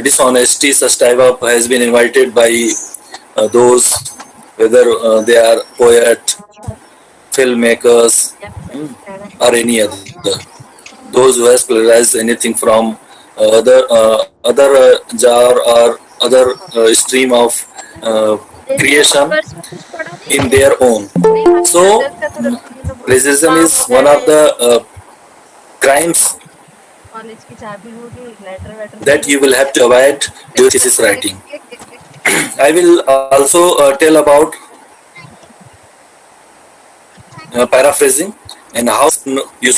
dishonesty. Such type of has been invited by those, whether they are poet, filmmakers, or any other. Those who has plagiarized anything from other jar or other stream of creation in their own. So plagiarism is one of the crimes that you will have to avoid during thesis writing. I will also tell about paraphrasing and how you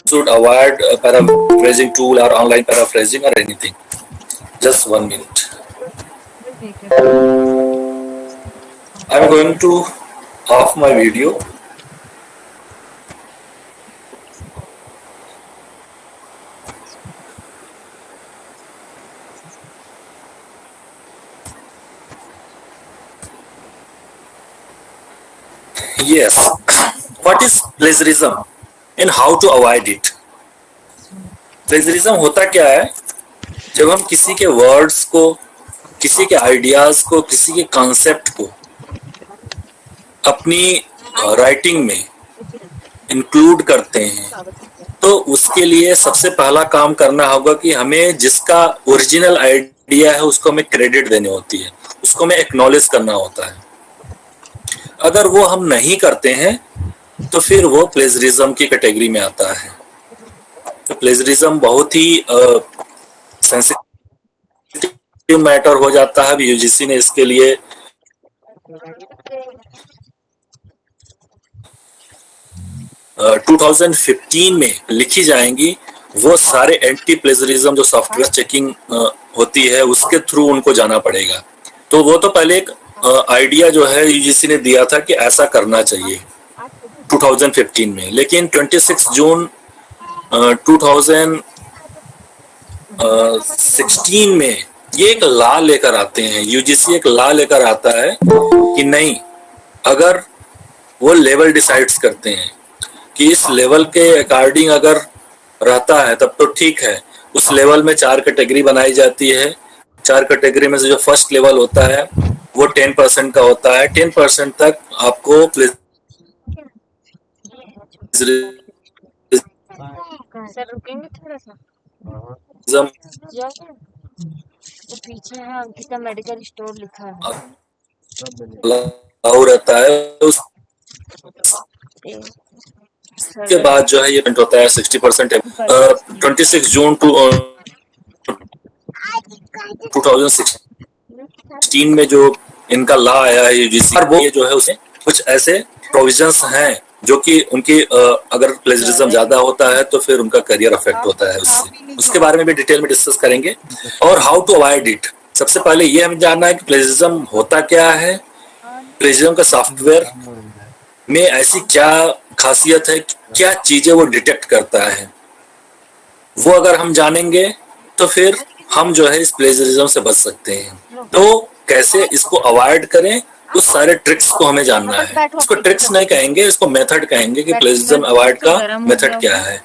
should avoid paraphrasing tool or online paraphrasing or anything. Just 1 minute. I'm going to off my video. Yes. What is plagiarism and how to avoid it? Plagiarism होता क्या है? जब हम किसी के words को, किसी के आइडियाज को, किसी के कॉन्सेप्ट को अपनी राइटिंग में इंक्लूड करते हैं, तो उसके लिए सबसे पहला काम करना होगा कि हमें जिसका ओरिजिनल आइडिया है उसको हमें क्रेडिट देनी होती है, उसको हमें एक्नॉलेज करना होता है। अगर वो हम नहीं करते हैं तो फिर वो प्लेजरिज्म की कैटेगरी में आता है। तो प्लेजरिज्म बहुत ही सेंसिटिव मैटर हो जाता है। यूजीसी ने इसके लिए uh, 2015 में लिखी जाएंगी वो सारे एंटी प्लेजरिज्म जो सॉफ्टवेयर चेकिंग होती है उसके थ्रू उनको जाना पड़ेगा। तो वो तो पहले एक आइडिया जो है यूजीसी ने दिया था कि ऐसा करना चाहिए 2015 में, लेकिन 26 जून 2016 में ये एक लॉ लेकर आते हैं। यूजीसी एक लॉ लेकर आता है कि नहीं, अगर वो लेवल डिसाइड्स करते हैं कि इस लेवल के अकॉर्डिंग अगर रहता है तब तो ठीक है। उस लेवल में 4 कैटेगरी बनाई जाती है। 4 कैटेगरी में से जो फर्स्ट लेवल होता है वो 10% का होता है। 10% तक आपको सर रुकेंगे थोड़ा सा, तो पीछे है अंकिता मेडिकल स्टोर लिखा है रहता है। उसके बाद जो है ये होता है 60% है। 26 जून 2016 में जो इनका लॉ आया है यूजीसी, वो ये जो है उसमें कुछ ऐसे प्रोविजंस हैं जो कि उनकी अगर प्लेजरिज्म ज्यादा होता है तो फिर उनका करियर अफेक्ट होता है उससे। उसके बारे में भी डिटेल में डिस्कस करेंगे। और हाउ टू अवॉइड इट, सबसे पहले ये हमें जानना है कि प्लेजरिज्म होता क्या है, प्लेजरिज्म का सॉफ्टवेयर में ऐसी क्या खासियत है, क्या चीजें वो डिटेक्ट करता है। वो अगर हम जानेंगे तो फिर हम जो है इस प्लेजरिज्म से बच सकते हैं। तो कैसे इसको अवॉइड करें, उस सारे ट्रिक्स को हमें जानना है। इसको ट्रिक्स नहीं कहेंगे, इसको मेथड कहेंगे कि प्लेजरिज्म अवॉइड का मेथड क्या है।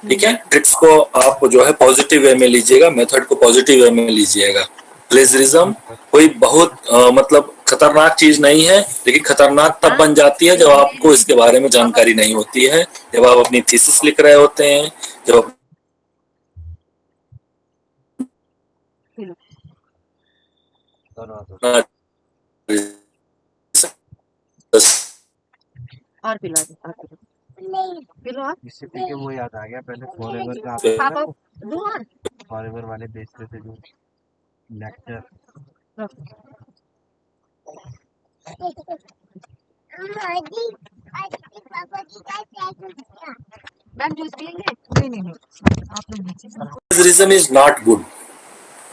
ठीक है, ट्रिक्स को आप जो है पॉजिटिव वे में लीजिएगा, मेथड को पॉजिटिव वे में लीजिएगा। प्लेजरिज्म कोई बहुत मतलब खतरनाक चीज नहीं है, लेकिन खतरनाक तब बन जाती है जब आपको इसके बारे में जानकारी नहीं होती है, जब आप अपनी थीसिस लिख रहे होते हैं, जब और पिला इससे पीके वो याद आ गया, पहले फॉरएवर का फॉरएवर वाले बेचते थे जो lecture. Plagiarism is not good.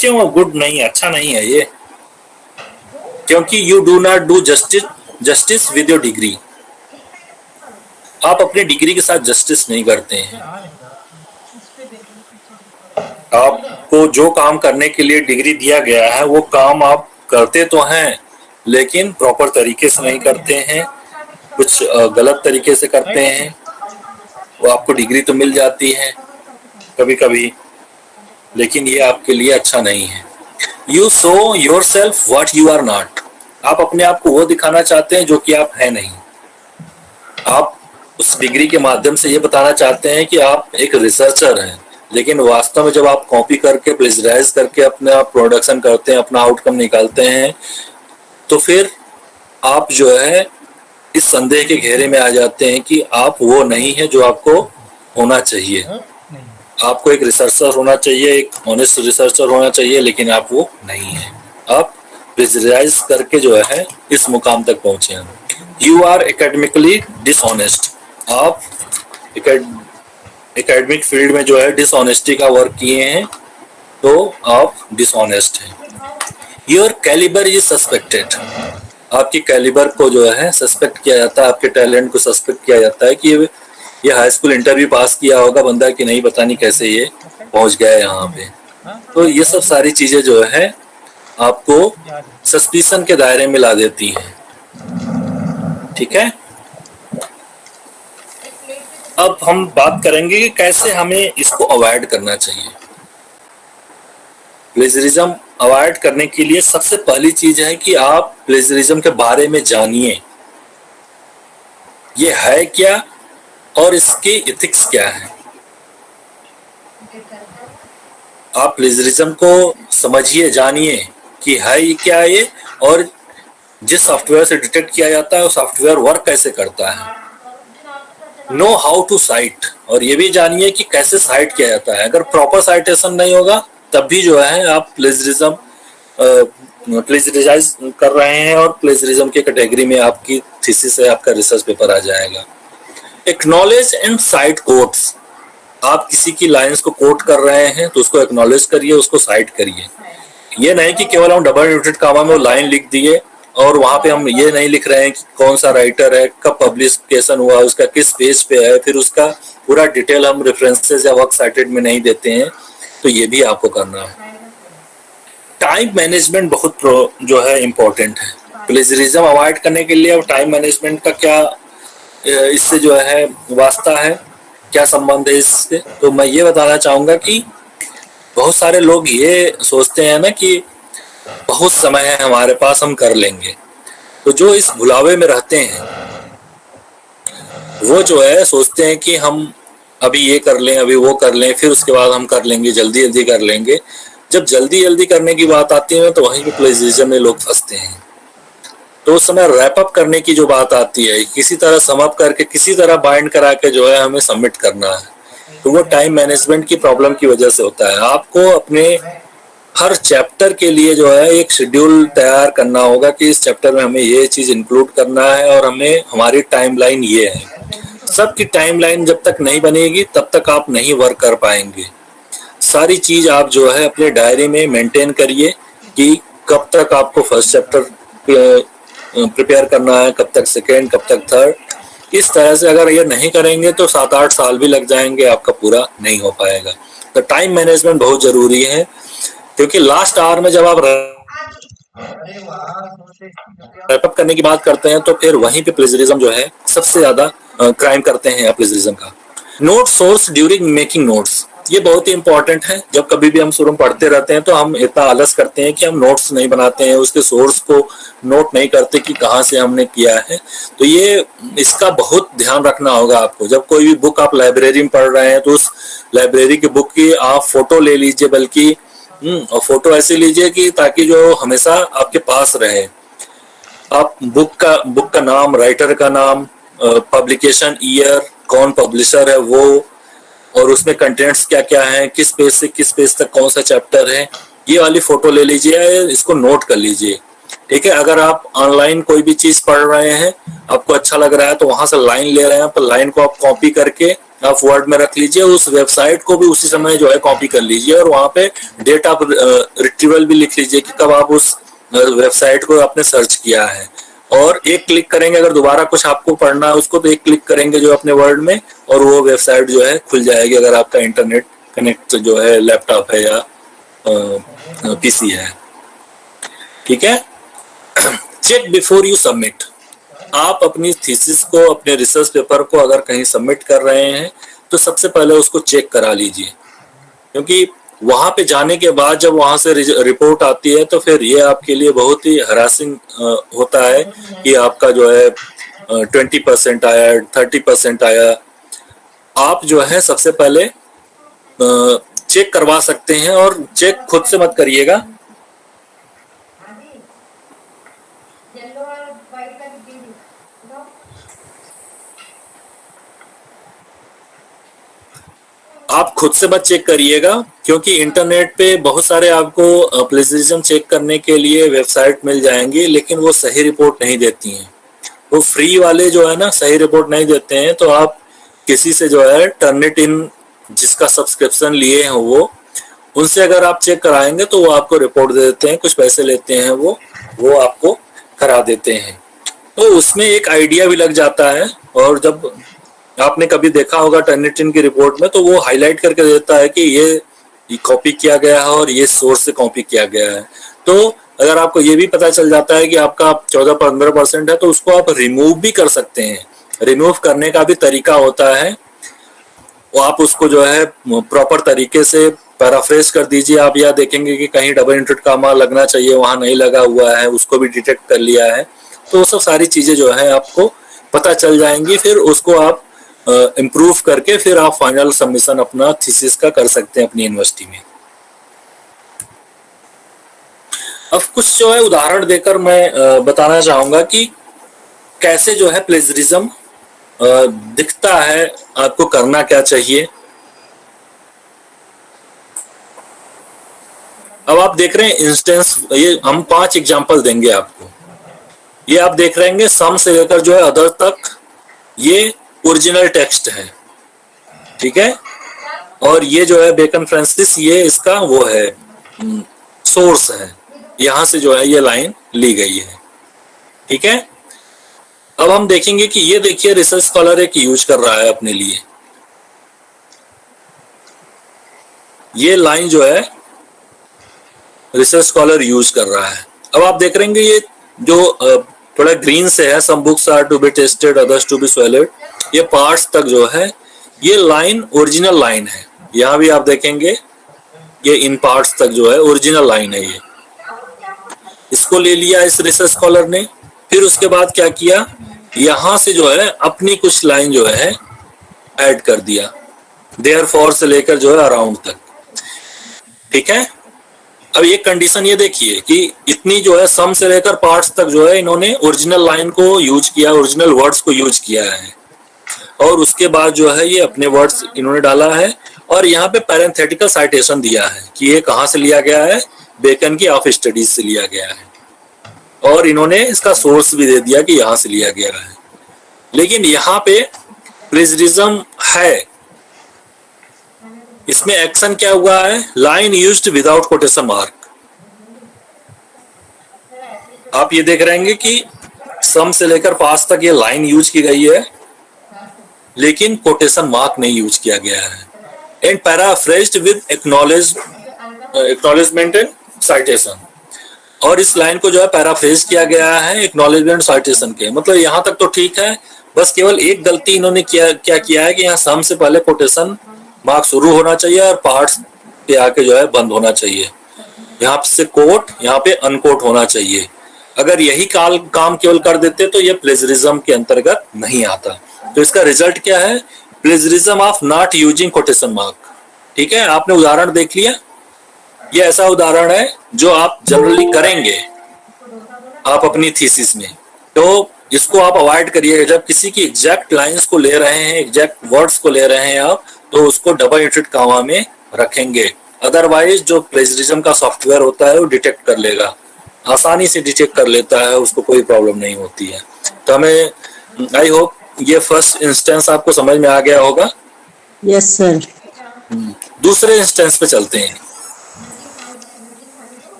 क्यों गुड नहीं, अच्छा नहीं है ये? क्योंकि you do not do justice with your degree. आप अपनी डिग्री के साथ जस्टिस नहीं करते हैं। आपको जो काम करने के लिए डिग्री दिया गया है वो काम आप करते तो हैं, लेकिन प्रॉपर तरीके से नहीं करते हैं, कुछ गलत तरीके से करते हैं। वो आपको डिग्री तो मिल जाती है कभी कभी, लेकिन ये आपके लिए अच्छा नहीं है। You show yourself what you are not. आप अपने आप को वो दिखाना चाहते हैं जो कि आप है नहीं। आप उस डिग्री के माध्यम से ये बताना चाहते हैं कि आप एक रिसर्चर हैं, लेकिन वास्तव में जब आप कॉपी करके प्लेजराइज करके अपने आप प्रोडक्शन करते हैं, अपना आउटकम निकालते हैं, तो फिर आप जो है इस संदेह के घेरे में आ जाते हैं कि आप वो नहीं है जो आपको होना चाहिए। आपको एक रिसर्चर होना चाहिए, एक ऑनेस्ट रिसर्चर होना चाहिए, लेकिन आप वो नहीं है। आप प्लेजराइज करके जो है इस मुकाम तक पहुंचे हैं। You are academically dishonest. आप एकेडमिक फील्ड में जो है डिसऑनेस्टी का वर्क किए हैं, तो आप डिसऑनेस्ट हैं। Your calibre is suspected. आपकी कैलिबर को जो है सस्पेक्ट किया जाता है, आपके टैलेंट को सस्पेक्ट किया जाता है कि ये हाई स्कूल इंटरव्यू पास किया होगा बंदा कि नहीं, पता नहीं कैसे ये पहुंच गया यहाँ पे। तो ये सब सारी चीजें जो है आपको सस्पिशन के दायरे में ला देती हैं। ठीक है, अब हम बात करेंगे कि कैसे हमें इसको अवॉइड करना चाहिए। प्लेजरिज्म अवॉइड करने के लिए सबसे पहली चीज है कि आप प्लेजरिज्म के बारे में जानिए, ये है क्या और इसके एथिक्स क्या है। आप प्लेजरिज्म को समझिए, जानिए कि है ये क्या ये, और जिस सॉफ्टवेयर से डिटेक्ट किया जाता है वो सॉफ्टवेयर वर्क कैसे करता है। नो हाउ टू साइट, और ये भी जानिए कि कैसे साइट किया जाता है। अगर प्रॉपर साइटेशन नहीं होगा तब भी जो है आप प्लेजरिजाइज कर रहे हैं और प्लेजरिज्म की कैटेगरी में आपकी थीसिस है, आपका रिसर्च पेपर आ जाएगा। Acknowledge and site quotes. आप किसी की लाइंस को कोट कर रहे हैं तो उसको एक्नॉलेज करिए, उसको साइट करिए। ये नहीं कि केवल हम डबल इन्वर्टेड कामा में वो लाइन लिख दिए और वहां पे हम ये नहीं लिख रहे हैं कि कौन सा राइटर है, कब पब्लिकेशन हुआ, उसका किस पेज पे है, फिर उसका पूरा डिटेल हम रेफरेंसेस या वर्क साइटेड में नहीं देते हैं। तो ये भी आपको करना है। टाइम मैनेजमेंट बहुत जो है इम्पोर्टेंट है। प्लेजरिज्म अवॉइड करने के लिए अब टाइम मैनेजमेंट का क्या इससे जो है वास्ता है, क्या संबंध है इससे, तो मैं ये बताना चाहूंगा कि बहुत सारे लोग ये सोचते हैं ना कि बहुत समय है हमारे पास, हम कर लेंगे। तो जो इस भुलावे में रहते हैं वो जो है सोचते हैं कि हम अभी ये कर लें, अभी वो कर लें, फिर उसके बाद हम कर लेंगे, जल्दी जल्दी कर लेंगे। जब जल्दी जल्दी करने की बात आती है तो वहीं पे प्लेजरिज्म में लोग फंसते हैं। तो उस समय रैप अप करने की जो बात आती है, किसी तरह सम अप करके किसी तरह बाइंड करा के जो है हमें सबमिट करना है, तो वो टाइम मैनेजमेंट की प्रॉब्लम की वजह से होता है। आपको अपने हर चैप्टर के लिए जो है एक शेड्यूल तैयार करना होगा कि इस चैप्टर में हमें ये चीज इंक्लूड करना है और हमें हमारी टाइमलाइन ये है। सबकी टाइमलाइन जब तक नहीं बनेगी तब तक आप नहीं वर्क कर पाएंगे। सारी चीज आप जो है अपने डायरी में मेंटेन करिए कि कब तक आपको फर्स्ट चैप्टर प्रिपेयर करना है, कब तक सेकेंड, कब तक थर्ड। इस तरह से अगर ये नहीं करेंगे तो 7-8 साल भी लग जाएंगे, आपका पूरा नहीं हो पाएगा। तो टाइम मैनेजमेंट बहुत जरूरी है, क्योंकि लास्ट आवर में जब आप रैप अप करने की बात करते हैं तो फिर वहीं पे प्लेजरिज्म जो है सबसे ज्यादा क्राइम करते हैं प्लेजरिज्म का। Note source during making notes, ये बहुत ही इंपॉर्टेंट है। जब कभी भी हम शुरू में पढ़ते रहते हैं तो हम इतना आलस करते हैं कि हम नोट्स नहीं बनाते हैं, उसके सोर्स को नोट नहीं करते कि कहाँ से हमने किया है। तो ये इसका बहुत ध्यान रखना होगा आपको। जब कोई भी बुक आप लाइब्रेरी में पढ़ रहे हैं तो उस लाइब्रेरी की बुक की आप फोटो ले लीजिए, बल्कि और फोटो ऐसे लीजिए कि ताकि जो हमेशा आपके पास रहे। आप बुक का नाम, राइटर का नाम, पब्लिकेशन ईयर, कौन पब्लिशर है वो, और उसमें कंटेंट्स क्या क्या है, किस पेज से किस पेज तक कौन सा चैप्टर है, ये वाली फोटो ले लीजिए, इसको नोट कर लीजिए। ठीक है, अगर आप ऑनलाइन कोई भी चीज पढ़ रहे हैं, आपको अच्छा लग रहा है तो वहां से लाइन ले रहे हैं, तो लाइन को आप कॉपी करके आप वर्ड में रख लीजिए। उस वेबसाइट को भी उसी समय जो है कॉपी कर लीजिए और वहां पे डेट ऑफ रिट्रीवल भी लिख लीजिए कि कब आप उस वेबसाइट को आपने सर्च किया है। और एक क्लिक करेंगे, अगर दोबारा कुछ आपको पढ़ना है उसको, तो एक क्लिक करेंगे जो अपने वर्ड में और वो वेबसाइट जो है खुल जाएगी, अगर आपका इंटरनेट कनेक्ट जो है लैपटॉप है या पीसी है। ठीक है, चेक बिफोर यू सबमिट। आप अपनी थीसिस को, अपने रिसर्च पेपर को अगर कहीं सबमिट कर रहे हैं तो सबसे पहले उसको चेक करा लीजिए, क्योंकि वहां पे जाने के बाद जब वहां से रिपोर्ट आती है तो फिर ये आपके लिए बहुत ही हरासिंग होता है कि आपका जो है 20% आया, 30% आया। आप जो है सबसे पहले चेक करवा सकते हैं, और चेक खुद से मत करिएगा। आप खुद से मत चेक करिएगा, क्योंकि इंटरनेट पे बहुत सारे आपको प्लेजरिज्म चेक करने के लिए वेबसाइट मिल जाएंगी, लेकिन वो सही रिपोर्ट नहीं देती हैं। वो फ्री वाले जो है ना सही रिपोर्ट नहीं देते हैं। तो आप किसी से जो है टर्निटिन जिसका सब्सक्रिप्शन लिए हैं उनसे अगर आप चेक कराएंगे तो वो आपको रिपोर्ट दे देते हैं, कुछ पैसे लेते हैं, वो आपको करा देते हैं। तो उसमें एक आइडिया भी लग जाता है। और जब आपने कभी देखा होगा टर्निटिन की रिपोर्ट में, तो वो हाईलाइट करके देता है कि ये कॉपी किया गया है और ये सोर्स से कॉपी किया गया है। तो अगर आपको ये भी पता चल जाता है कि आपका 14-15% है, तो उसको आप रिमूव भी कर सकते हैं। रिमूव करने का भी तरीका होता है। वो आप उसको जो है प्रॉपर तरीके से पैराफ्रेज कर दीजिए। आप यह देखेंगे कि कहीं डबल इंटेड कॉमा लगना चाहिए, वहां नहीं लगा हुआ है, उसको भी डिटेक्ट कर लिया है। तो वो सब सारी चीजें जो है आपको पता चल जाएंगी। फिर उसको आप इम्प्रूव करके फिर आप फाइनल सबमिशन अपना थीसिस का कर सकते हैं अपनी यूनिवर्सिटी में। अब कुछ जो है उदाहरण देकर मैं बताना चाहूंगा कि कैसे जो है प्लेजरिज्म दिखता है, आपको करना क्या चाहिए। अब आप देख रहे हैं इंस्टेंस, ये हम 5 एग्जांपल देंगे आपको। ये आप देख रहे हैं सम से लेकर जो है अदर तक ये ओरिजिनल टेक्स्ट है, ठीक है। और ये जो है बेकन फ्रांसिस, ये इसका वो है सोर्स है, यहां से जो है ये लाइन ली गई है, ठीक है। अब हम देखेंगे कि ये देखिए रिसर्च स्कॉलर एक यूज कर रहा है अपने लिए। ये लाइन जो है रिसर्च स्कॉलर यूज कर रहा है। अब आप देख रहे हैं ये जो थोड़ा ग्रीन से है, some books are to be tasted, others to be swallowed, ये पार्ट्स तक जो है ये लाइन ओरिजिनल लाइन है। यहाँ भी आप देखेंगे ये इन पार्ट्स तक जो है ओरिजिनल लाइन है। ये इसको ले लिया इस रिसर्च स्कॉलर ने। फिर उसके बाद क्या किया, यहां से जो है अपनी कुछ लाइन जो है ऐड कर दिया, देयरफॉर से लेकर जो है अराउंड तक, ठीक है। अब ये कंडीशन ये देखिए कि इतनी जो है सम से लेकर पार्ट्स तक जो है इन्होंने ओरिजिनल लाइन को यूज किया, ओरिजिनल वर्ड्स को यूज किया है। और उसके बाद जो है ये अपने वर्ड्स इन्होंने डाला है, और यहाँ पे पैरेंथेटिकल साइटेशन दिया है कि ये कहाँ से लिया गया है, बेकन की ऑफ स्टडीज से लिया गया है। और इन्होंने इसका सोर्स भी दे दिया कि यहाँ से लिया गया है। लेकिन यहाँ पे प्लेजरिज्म है, इसमें एक्शन क्या हुआ है, line used without quotation mark. आप ये देख रहे हैं कि सम से लेकर पास तक ये लाइन यूज की गई है, लेकिन कोटेशन मार्क नहीं यूज किया गया है। And paraphrased with acknowledgement and citation, और इस लाइन को जो है पैराफ्रेज किया गया है एक्नॉलेजमेंट साइटेशन के। मतलब यहाँ तक तो ठीक है, बस केवल एक गलती इन्होंने क्या किया है कि यहाँ सम से पहले कोटेशन मार्क शुरू होना चाहिए और पार्ट्स पे आके जो है बंद होना चाहिए। यहाँ से कोट, यहाँ पे अनकोट होना चाहिए। अगर यही काम केवल कर देते तो ये प्लेजरिज्म के अंतर्गत नहीं आता। तो इसका रिजल्ट क्या है, plagiarism of not using quotation mark, ठीक है। आपने उदाहरण देख लिया, ये ऐसा उदाहरण है जो आप जनरली करेंगे आप अपनी थीसिस में। तो इसको आप अवॉइड करिए। जब किसी की एग्जैक्ट लाइंस को ले रहे हैं, एग्जैक्ट वर्ड्स को ले रहे हैं आप, तो उसको डबल इंटेड कॉमा में रखेंगे। अदरवाइज जो प्लेजरिज्म का सॉफ्टवेयर होता है वो डिटेक्ट कर लेगा, आसानी से डिटेक्ट कर लेता है, उसको कोई प्रॉब्लम नहीं होती है। तो हमें आई होप ये फर्स्ट इंस्टेंस आपको समझ में आ गया होगा। Yes sir. दूसरे इंस्टेंस पे चलते हैं।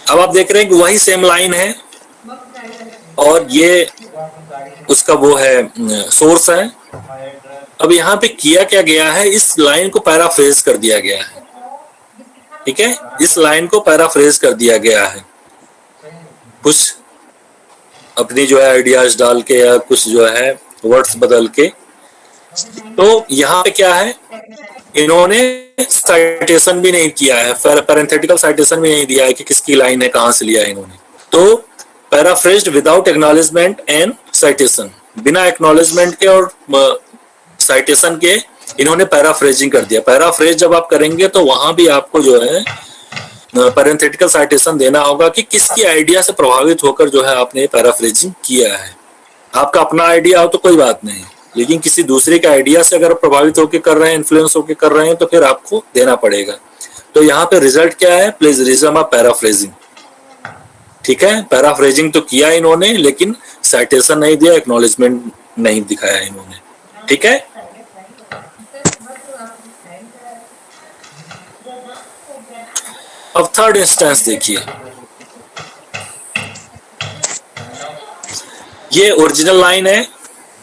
अब आप देख रहे हैं कि वही सेम लाइन है और ये उसका वो है सोर्स है। अब यहाँ पे किया क्या गया है, इस लाइन को पैराफ्रेज कर दिया गया है, ठीक है। इस लाइन को पैराफ्रेज कर दिया गया है, कुछ अपनी जो है आइडियाज डाल के या कुछ जो है वर्ड्स बदल के। तो यहाँ पे क्या है, इन्होंने साइटेशन भी नहीं किया है, पैरेंथेटिकल साइटेशन भी नहीं दिया है कि किसकी लाइन है, कहां से लिया है इन्होंने। तो पैराफ्रेज्ड विदाउट एक्नॉलेजमेंट एंड साइटेशन, बिना एक्नॉलेजमेंट के और साइटेशन के इन्होंने पैराफ्रेजिंग कर दिया। पैराफ्रेज जब आप करेंगे तो वहां भी आपको जो है पैरेंथेटिकल साइटेशन देना होगा कि किसकी आइडिया से प्रभावित होकर जो है आपने पैराफ्रेजिंग किया है। आपका अपना आइडिया हो तो कोई बात नहीं, लेकिन किसी दूसरे के आइडिया से अगर प्रभावित होकर कर रहे हैं, इन्फ्लुएंस होकर कर रहे हैं, तो फिर आपको देना पड़ेगा। तो यहाँ पे रिजल्ट क्या है? Plagiarism of paraphrasing. ठीक है, पैराफ्रेजिंग तो किया इन्होंने लेकिन साइटेशन नहीं दिया, एक्नॉलेजमेंट नहीं दिखाया इन्होंने। ठीक है, अब थर्ड इंस्टेंस देखिए। ये ओरिजिनल लाइन है,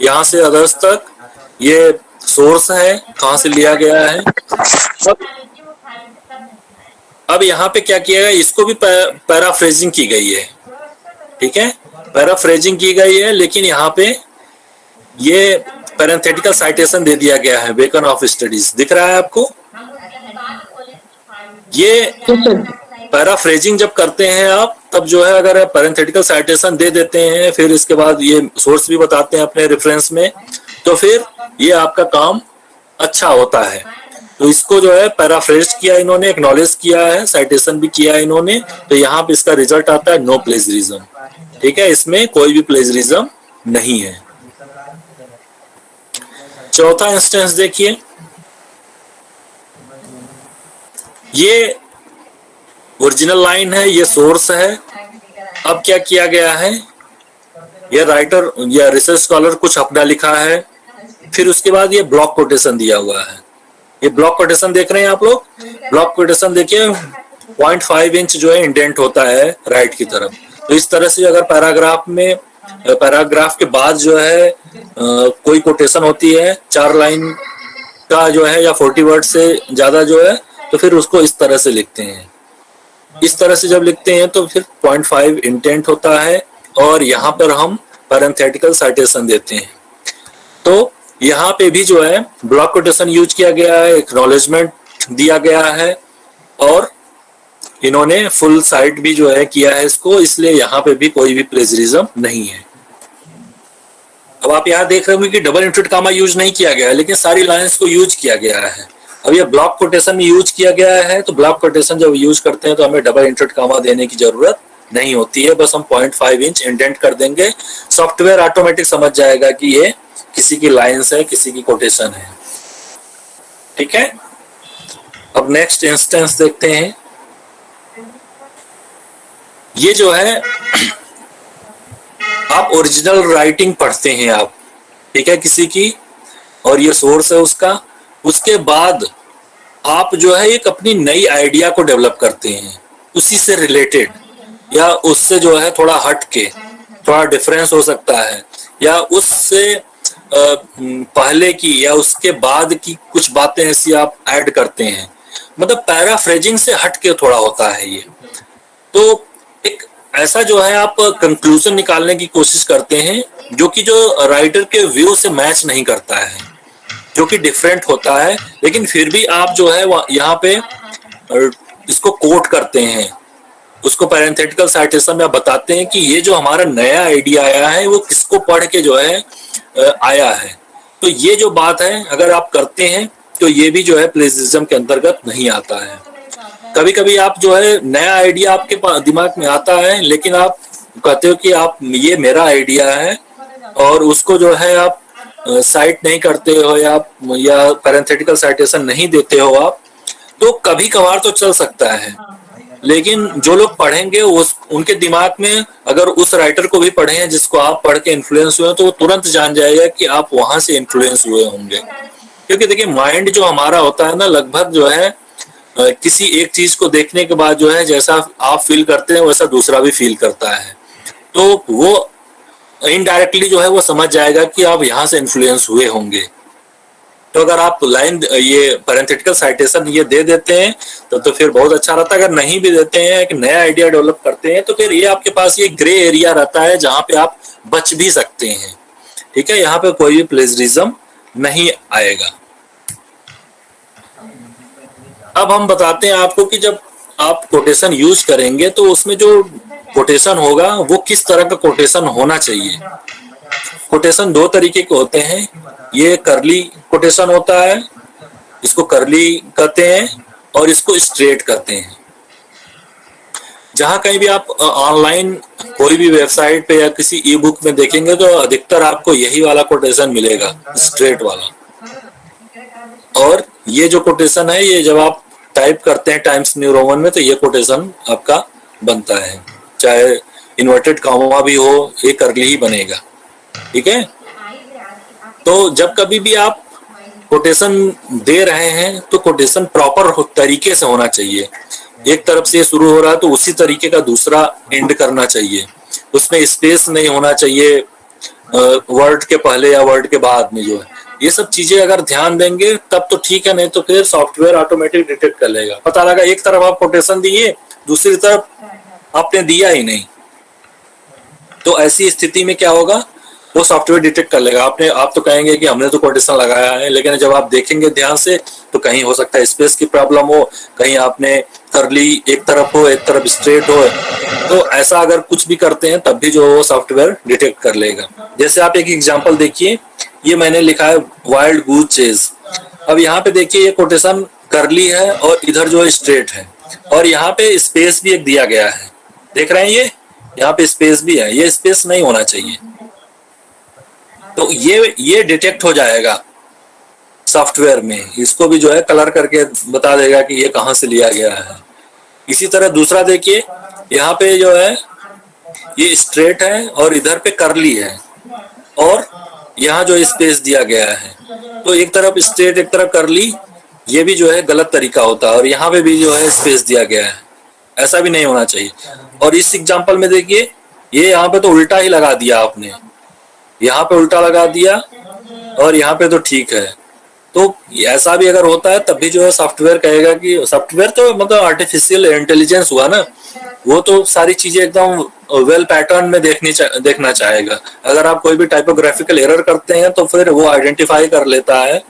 यहां से अदर्स तक, ये सोर्स है कहां से लिया गया है। अब यहाँ पे क्या किया गया, इसको भी पैराफ्रेजिंग की गई है। ठीक है, पैराफ्रेजिंग की गई है, लेकिन यहाँ पे ये पैरेंथेटिकल साइटेशन दे दिया गया है, बेकन ऑफ स्टडीज दिख रहा है आपको। ये पैराफ्रेजिंग जब करते हैं आप, तब जो है अगर पैरेंथेटिकल साइटेशन दे देते हैं, फिर इसके बाद ये सोर्स भी बताते हैं अपने रेफरेंस में, तो फिर ये आपका काम अच्छा होता है। तो इसको जो है पैराफ्रेज किया इन्होंने, एक्नॉलेज किया है, साइटेशन भी किया है इन्होंने, तो यहाँ पे इसका रिजल्ट आता है नो प्लेजरिज्म। ठीक है, इसमें कोई भी प्लेजरिज्म नहीं है। चौथा इंस्टेंस देखिए, ये ओरिजिनल लाइन है, ये सोर्स है। अब क्या किया गया है, ये राइटर या रिसर्च स्कॉलर कुछ अपना लिखा है, फिर उसके बाद ये ब्लॉक कोटेशन दिया हुआ है। ये ब्लॉक कोटेशन देख रहे हैं आप लोग, ब्लॉक कोटेशन देखिए 0.5 इंच जो है इंडेंट होता है राइट की तरफ। तो इस तरह से अगर पैराग्राफ में, पैराग्राफ के बाद जो है कोई कोटेशन होती है 4 लाइन का जो है या 40 वर्ड से ज्यादा जो है, तो फिर उसको इस तरह से लिखते हैं। इस तरह से जब लिखते हैं तो फिर 0.5 इंटेंट होता है, और यहाँ पर हम पैरेंथेटिकल साइटेशन देते हैं। तो यहाँ पे भी जो है ब्लॉक कोटेशन यूज किया गया है, एक्नॉलेजमेंट दिया गया है, और इन्होंने फुल साइट भी जो है किया है इसको, इसलिए यहाँ पे भी कोई भी प्लेजरिज्म नहीं है। अब आप यहाँ देख रहे होंगे कि डबल इंटरेड कामा यूज नहीं किया गया है, लेकिन सारी लाइंस को यूज किया गया है। अब ये ब्लॉक कोटेशन में यूज किया गया है, तो ब्लॉक कोटेशन जब यूज करते हैं तो हमें डबल इंटरेड कामा देने की जरूरत नहीं होती है, बस हम 0.5 इंच इंडेंट कर देंगे, सॉफ्टवेयर ऑटोमेटिक समझ जाएगा कि ये किसी की लाइंस है, किसी की कोटेशन है। ठीक है, अब नेक्स्ट इंस्टेंस देखते हैं। ये जो है आप ओरिजिनल राइटिंग पढ़ते हैं आप, ठीक है, किसी की, और ये सोर्स है उसका, उसके बाद आप जो है एक अपनी नई आइडिया को डेवलप करते हैं उसी से रिलेटेड, या उससे जो है थोड़ा हट के, थोड़ा डिफरेंस हो सकता है, या उससे पहले की या उसके बाद की कुछ बातें ऐसी आप ऐड करते हैं। मतलब पैराफ्रेजिंग से हट के थोड़ा होता है ये। तो एक ऐसा जो है आप कंक्लूजन निकालने की कोशिश करते हैं जो कि जो राइटर के व्यू से मैच नहीं करता है, जो कि डिफरेंट होता है, लेकिन फिर भी आप जो है यहाँ पे इसको कोट करते हैं, उसको पैरेंथेटिकल साइटेशन में बताते हैं कि ये जो हमारा नया आइडिया आया है वो किसको पढ़ के जो है आया है। तो ये जो बात है अगर आप करते हैं तो ये भी जो है प्लेजरिज्म के अंतर्गत नहीं आता है। कभी कभी आप जो है नया आइडिया आपके दिमाग में आता है, लेकिन आप कहते हो कि आप ये मेरा आइडिया है, और उसको जो है आप साइट नहीं करते हो या पैरेंथेटिकल साइटेशन नहीं देते हो आप, तो कभी कभार तो चल सकता है। लेकिन जो लोग पढ़ेंगे उनके दिमाग में अगर उस राइटर को भी पढ़े हैं जिसको आप पढ़ के इन्फ्लुएंस हुए, तो वो तुरंत जान जाएगा कि आप वहां से इन्फ्लुएंस हुए होंगे। क्योंकि देखिए माइंड जो हमारा होता है ना, लगभग जो है किसी एक चीज को देखने के बाद जो है जैसा आप फील करते हैं वैसा दूसरा भी फील करता है, तो वो इनडायरेक्टली जो है वो समझ जाएगा कि आप यहाँ से इन्फ्लुएंस हुए होंगे। तो अगर आप लाइन ये पैरेंथेटिकल साइटेशन ये दे देते हैं तो फिर बहुत अच्छा रहता है। अगर नहीं भी देते हैं, एक नया आइडिया डेवलप करते हैं, तो फिर ये आपके पास ये ग्रे एरिया रहता है जहाँ पे आप बच भी सकते हैं। ठीक है, यहाँ पे कोई भी प्लेजरिज्म नहीं आएगा। अब हम बताते हैं आपको कि जब आप कोटेशन यूज करेंगे तो उसमें जो कोटेशन होगा वो किस तरह का कोटेशन होना चाहिए। कोटेशन दो तरीके के होते हैं, ये करली कोटेशन होता है, इसको करली कहते हैं, और इसको स्ट्रेट कहते हैं। जहां कहीं भी आप ऑनलाइन कोई भी वेबसाइट पे या किसी ई बुक में देखेंगे तो अधिकतर आपको यही वाला कोटेशन मिलेगा, स्ट्रेट वाला। और ये जो कोटेशन है, ये जब आप टाइप करते हैं टाइम्स न्यू रोमन में तो ये कोटेशन आपका बनता है, चाहे इन्वर्टेड कॉमा भी हो, ये करली ही बनेगा। ठीक है, तो जब कभी भी आप कोटेशन दे रहे हैं तो कोटेशन प्रॉपर तरीके से होना चाहिए। एक तरफ से शुरू हो रहा है तो उसी तरीके का दूसरा एंड करना चाहिए, उसमें स्पेस नहीं होना चाहिए वर्ड के पहले या वर्ड के बाद में जो है। ये सब चीजें अगर ध्यान देंगे तब तो ठीक है, नहीं तो फिर सॉफ्टवेयर ऑटोमेटिक डिटेक्ट कर लेगा। पता लगा एक तरफ आप कोटेशन दिए, दूसरी तरफ आपने दिया ही नहीं, तो ऐसी स्थिति में क्या होगा, वो सॉफ्टवेयर डिटेक्ट कर लेगा। आप तो कहेंगे कि हमने तो कोटेशन लगाया है, लेकिन जब आप देखेंगे ध्यान से तो कहीं हो सकता है स्पेस की प्रॉब्लम हो, कहीं आपने करली एक तरफ हो एक तरफ स्ट्रेट हो, तो ऐसा अगर कुछ भी करते हैं तब भी जो वो सॉफ्टवेयर डिटेक्ट कर लेगा। जैसे आप एक एग्जांपल देखिए, ये मैंने लिखा है वाइल्ड गूज चेज। अब यहाँ पे देखिए ये कोटेशन करली है और इधर जो है स्ट्रेट है, और यहाँ पे स्पेस भी एक दिया गया है, देख रहे हैं ये यहाँ पे स्पेस भी है, ये स्पेस नहीं होना चाहिए। तो ये डिटेक्ट हो जाएगा सॉफ्टवेयर में, इसको भी जो है कलर करके बता देगा कि ये कहाँ से लिया गया है। इसी तरह दूसरा देखिए, यहाँ पे जो है ये स्ट्रेट है और इधर पे करली है, और यहाँ जो स्पेस दिया गया है, तो एक तरफ स्ट्रेट एक तरफ करली, ये भी जो है गलत तरीका होता है, और यहाँ पे भी जो है स्पेस दिया गया है, ऐसा भी नहीं होना चाहिए। और इस एग्जांपल में देखिए, ये यहाँ पे तो उल्टा ही लगा दिया आपने, यहाँ पे उल्टा लगा दिया और यहाँ पे तो ठीक है। तो ऐसा भी अगर होता है तब भी जो है सॉफ्टवेयर कहेगा कि सॉफ्टवेयर तो मतलब आर्टिफिशियल इंटेलिजेंस हुआ ना, वो तो सारी चीजें एकदम वेल पैटर्न में देखना चाहेगा। अगर आप कोई भी टाइपोग्राफिकल एरर करते हैं तो फिर वो आइडेंटिफाई कर लेता है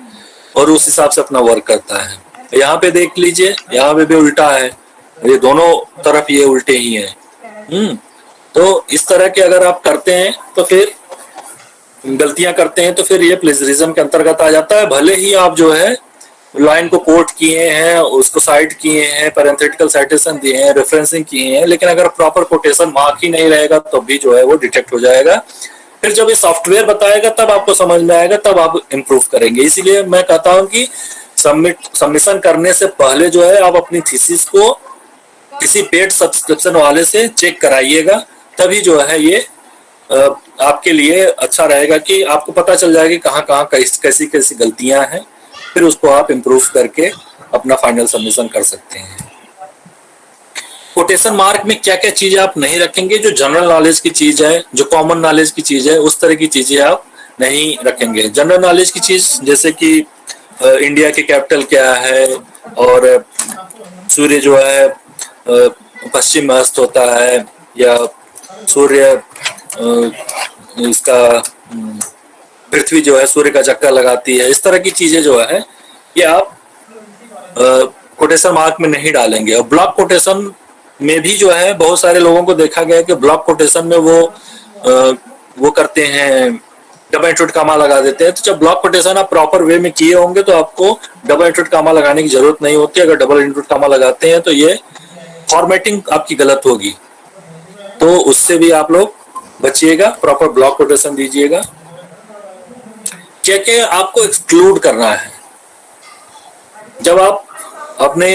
और उस हिसाब से अपना वर्क करता है। यहाँ पे देख लीजिए, यहाँ पे भी उल्टा है, ये दोनों तरफ ये उल्टे ही हैं। तो इस तरह के अगर आप करते हैं तो फिर गलतियां करते हैं तो फिर ये प्लेजरिज्म के अंतर्गत आ जाता है। भले ही आप जो है लाइन को कोट किए हैं, उसको साइट किए हैं, पैरेंथेटिकल साइटेशन दिए हैं, रेफरेंसिंग किए हैं, लेकिन अगर प्रॉपर कोटेशन मार्क ही नहीं रहेगा तो भी जो है वो डिटेक्ट हो जाएगा। फिर जब ये सॉफ्टवेयर बताएगा तब आपको समझ में आएगा, तब आप इम्प्रूव करेंगे। इसीलिए मैं कहता हूँ कि सबमिशन करने से पहले जो है आप अपनी थीसिस को किसी पेड सब्सक्रिप्शन वाले से चेक कराइएगा, तभी जो है ये आपके लिए अच्छा रहेगा कि आपको पता चल जाएगा कि कहाँ कैसी कैसी गलतियां हैं, फिर उसको आप इम्प्रूव करके अपना फाइनल सबमिशन कर सकते हैं। कोटेशन मार्क में क्या क्या चीजें आप नहीं रखेंगे, जो जनरल नॉलेज की चीज है, जो कॉमन नॉलेज की चीज है, उस तरह की चीजें आप नहीं रखेंगे। जनरल नॉलेज की चीज जैसे कि इंडिया की कैपिटल क्या है, और सूर्य जो है पश्चिम में अस्त होता है, या सूर्य इसका पृथ्वी जो है सूर्य का चक्कर लगाती है, इस तरह की चीजें जो है ये आप कोटेशन मार्क में नहीं डालेंगे। और ब्लॉक कोटेशन में भी जो है बहुत सारे लोगों को देखा गया है कि ब्लॉक कोटेशन में वो करते हैं, डबल इंटरेड कामा लगा देते हैं। तो जब ब्लॉक कोटेशन आप प्रॉपर वे में किए होंगे तो आपको डबल इंटरेड कामा लगाने की जरूरत नहीं होती। अगर डबल इंटरेड कामा लगाते हैं तो ये फॉर्मेटिंग आपकी गलत होगी, तो उससे भी आप लोग बचिएगा, प्रॉपर ब्लॉक कोटेशन दीजिएगा। क्या क्या आपको एक्सक्लूड करना है जब आप अपने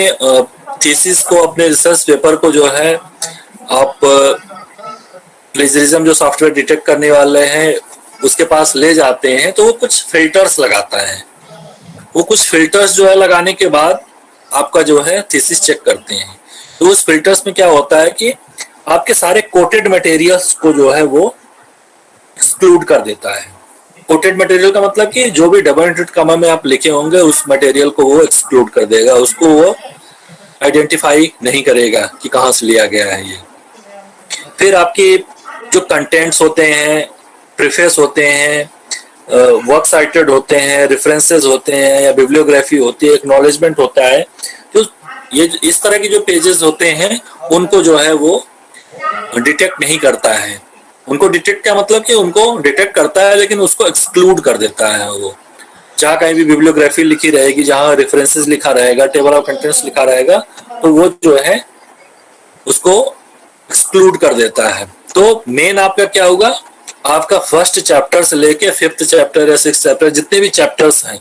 थीसिस को, अपने रिसर्च पेपर को जो है आप प्लेजरिज्म जो सॉफ्टवेयर डिटेक्ट करने वाले हैं उसके पास ले जाते हैं, तो वो कुछ फिल्टर्स लगाता है। वो कुछ फिल्टर्स जो है लगाने के बाद आपका जो है थीसिस चेक करते हैं। तो उस फिल्टर्स में क्या होता है कि आपके सारे कोटेड मटेरियल्स को जो है वो एक्सक्लूड कर देता है। कोटेड मटेरियल का मतलब कि जो भी डबल इंटरेड कामा में आप लिखे होंगे उस मटेरियल को वो एक्सक्लूड कर देगा, उसको वो आइडेंटिफाई नहीं करेगा कि कहाँ से लिया गया है ये। फिर आपकी जो कंटेंट्स होते हैं, प्रीफेस होते हैं, वर्क साइटेड होते हैं, रेफरेंसेस होते हैं, या बिब्लियोग्राफी होती है, एक्नॉलेजमेंट होता है, जो ये इस तरह के जो पेजेस होते हैं उनको जो है वो डिटेक्ट नहीं करता है। उनको डिटेक्ट क्या मतलब कि उनको डिटेक्ट करता है लेकिन उसको एक्सक्लूड कर देता है। वो जहाँ कहीं भी बिब्लियोग्राफी लिखी रहेगी, जहाँ रेफरेंसेस लिखा रहेगा, टेबल ऑफ कंटेंट्स लिखा रहेगा, तो वो जो है उसको एक्सक्लूड कर देता है। तो मेन आपका क्या होगा, आपका फर्स्ट चैप्टर से लेके 5th चैप्टर या 6th चैप्टर जितने भी चैप्टर्स हैं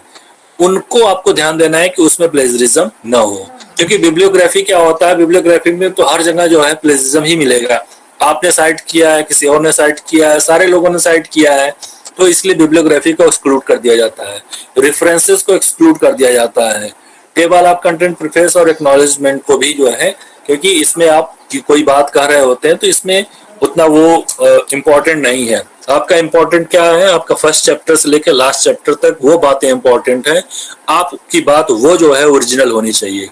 उनको आपको ध्यान देना है कि उसमें प्लेजरिज्म ना हो। क्योंकि बिब्लियोग्राफी क्या होता है, बिब्लियोग्राफी में तो हर जगह जो है प्लेजरिज्म ही मिलेगा। आपने साइट किया है, किसी और ने साइट किया है, सारे लोगों ने साइट किया है, तो इसलिए बिब्लियोग्राफी को एक्सक्लूड कर दिया जाता है, रेफरेंसेस को एक्सक्लूड कर दिया जाता है, टेबल ऑफ कंटेंट प्रीफेस और एक्नॉलेजमेंट को भी जो है, क्योंकि इसमें आप कोई बात कह रहे होते हैं तो इसमें उतना वो इम्पोर्टेंट नहीं है। आपका इम्पोर्टेंट क्या है, आपका फर्स्ट चैप्टर से लेकर लास्ट चैप्टर तक वो बातें इम्पोर्टेंट है। आपकी बात वो जो है ओरिजिनल होनी चाहिए।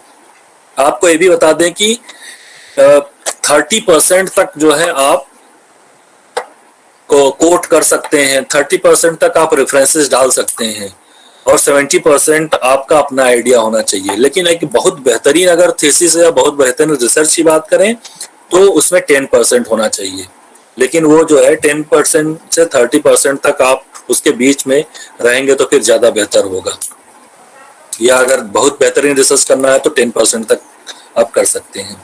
आपको ये भी बता दें कि 30% तक जो है आप को कोट कर सकते हैं, 30% तक आप रेफरेंसेस डाल सकते हैं और 70% आपका अपना आइडिया होना चाहिए। लेकिन एक बहुत बेहतरीन अगर थीसिस या बहुत बेहतरीन रिसर्च की बात करें तो उसमें 10% होना चाहिए। लेकिन वो जो है 10% से 30% तक आप उसके बीच में रहेंगे तो फिर ज्यादा बेहतर होगा। या अगर बहुत बेहतरीन रिसर्च करना है तो 10% तक आप कर सकते हैं।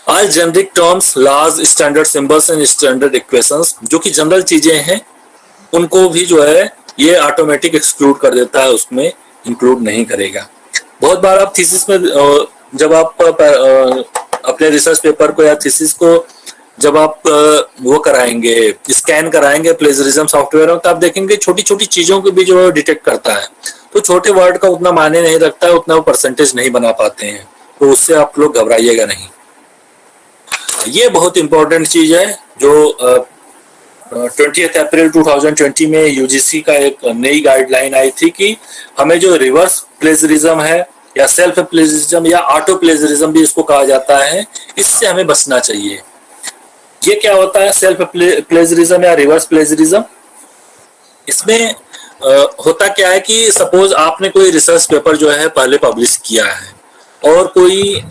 आज generic terms, laws, standard symbols and standard equations जो कि जनरल चीजें हैं उनको भी जो है ये ऑटोमेटिक एक्सक्लूड कर देता है, उसमें इंक्लूड नहीं करेगा। बहुत बार आप थीसिस में जब आप अपने रिसर्च पेपर को या थीसिस को जब आप वो कराएंगे, स्कैन कराएंगे प्लेजरिज्म सॉफ्टवेयर में, तो आप देखेंगे छोटी छोटी चीजों को भी जो डिटेक्ट करता है। तो छोटे वर्ड का उतना मायने नहीं रखता है, उतना वो परसेंटेज नहीं बना पाते हैं, तो उससे आप लोग घबराइएगा नहीं। ये बहुत इंपॉर्टेंट चीज है जो 20 अप्रैल 2020 में यूजीसी का एक नई गाइडलाइन आई थी कि हमें जो रिवर्स प्लेजरिज्म है या सेल्फ प्लेजरिज्म या ऑटो प्लेजरिज्म भी इसको कहा जाता है, इससे हमें बचना चाहिए। ये क्या होता है सेल्फ प्लेजरिज्म या रिवर्स प्लेजरिज्म? इसमें होता क्या है कि सपोज आपने कोई रिसर्च पेपर जो है पहले पब्लिश किया है और कोई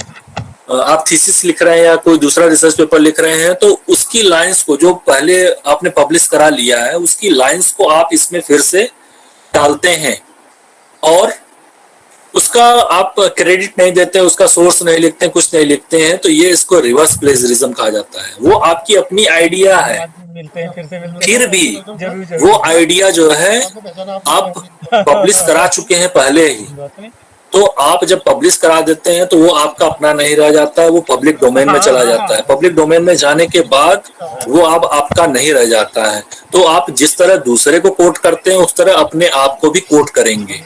आप थीसिस लिख रहे हैं या कोई दूसरा रिसर्च पेपर लिख रहे हैं, तो उसकी लाइंस को जो पहले आपने पब्लिश करा लिया है उसकी लाइंस को आप इसमें फिर से डालते हैं और उसका आप क्रेडिट नहीं देते, उसका सोर्स नहीं लिखते, कुछ नहीं लिखते हैं, तो ये इसको रिवर्स प्लेजरिज्म कहा जाता है। वो आपकी अपनी आइडिया है, फिर भी वो आइडिया जो है आप पब्लिश करा चुके हैं पहले ही, तो आप जब पब्लिश करा देते हैं तो वो आपका अपना नहीं रह जाता है, वो पब्लिक डोमेन में चला जाता है। पब्लिक डोमेन में जाने के बाद वो अब आपका नहीं रह जाता है। तो आप जिस तरह दूसरे को कोट करते हैं उस तरह अपने आप को भी कोट करेंगे।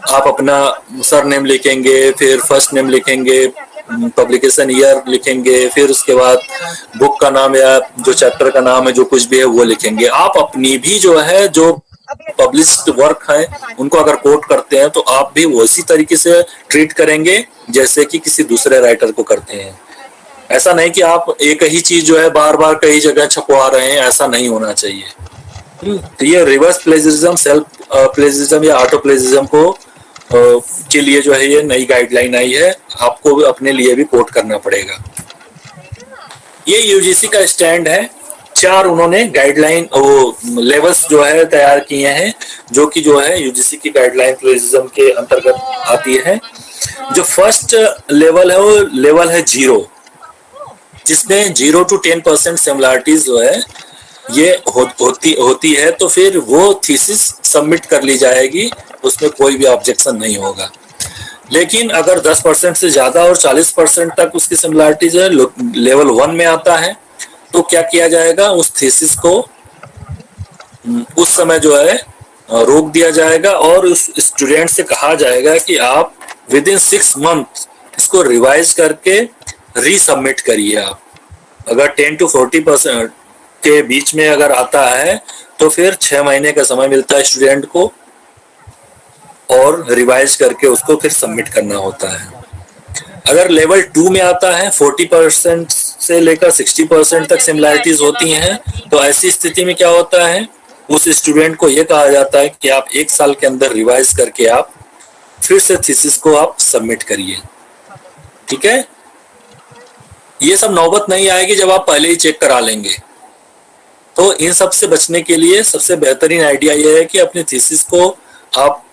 आप अपना सरनेम लिखेंगे, फिर फर्स्ट नेम लिखेंगे, पब्लिकेशन ईयर लिखेंगे, फिर उसके बाद बुक का नाम या जो चैप्टर का नाम है जो कुछ भी है वो लिखेंगे। आप अपनी भी जो है जो पब्लिश्ड वर्क है उनको अगर कोट करते हैं तो आप भी उसी तरीके से ट्रीट करेंगे जैसे कि किसी दूसरे राइटर को करते हैं। ऐसा नहीं कि आप एक ही चीज जो है बार बार कई जगह छपवा रहे हैं, ऐसा नहीं होना चाहिए। तो ये रिवर्स प्लेजरिज्म, सेल्फ प्लेजरिज्म या ऑटो प्लेजरिज्म को के लिए जो है ये नई गाइडलाइन आई है, आपको अपने लिए भी कोट करना पड़ेगा। ये यूजीसी का स्टैंड है। 4 उन्होंने गाइडलाइन वो लेवल्स जो है तैयार किए हैं जो कि जो है यूजीसी की गाइडलाइन प्लेजरिज्म के अंतर्गत आती है। जो फर्स्ट लेवल है वो लेवल है 0, जिसमें 0 to 10% सिमिलरिटीज जो है ये होती है, तो फिर वो थीसिस सबमिट कर ली जाएगी, उसमें कोई भी ऑब्जेक्शन नहीं होगा। लेकिन अगर 10% से ज्यादा और 40% तक उसकी सिमिलरिटीज है, लेवल 1 में आता है, तो क्या किया जाएगा, उस थीसिस को उस समय जो है रोक दिया जाएगा और उस स्टूडेंट से कहा जाएगा कि आप विद इन 6 मंथ इसको रिवाइज करके रीसबमिट करिए। आप अगर 10 to 40% के बीच में अगर आता है तो फिर 6 महीने का समय मिलता है स्टूडेंट को और रिवाइज करके उसको फिर सबमिट करना होता है। अगर लेवल 2 में आता है, 40% से लेकर 60% तक सिमिलरिटीज होती हैं, तो ऐसी स्थिति में क्या होता है, उस स्टूडेंट को यह कहा जाता है कि आप 1 साल के अंदर रिवाइज करके आप फिर से थीसिस को आप सबमिट करिए। ठीक है, ये सब नौबत नहीं आएगी जब आप पहले ही चेक करा लेंगे। तो इन सब से बचने के लिए सबसे बेहतरीन आइडिया ये है कि अपनी थीसिस को आप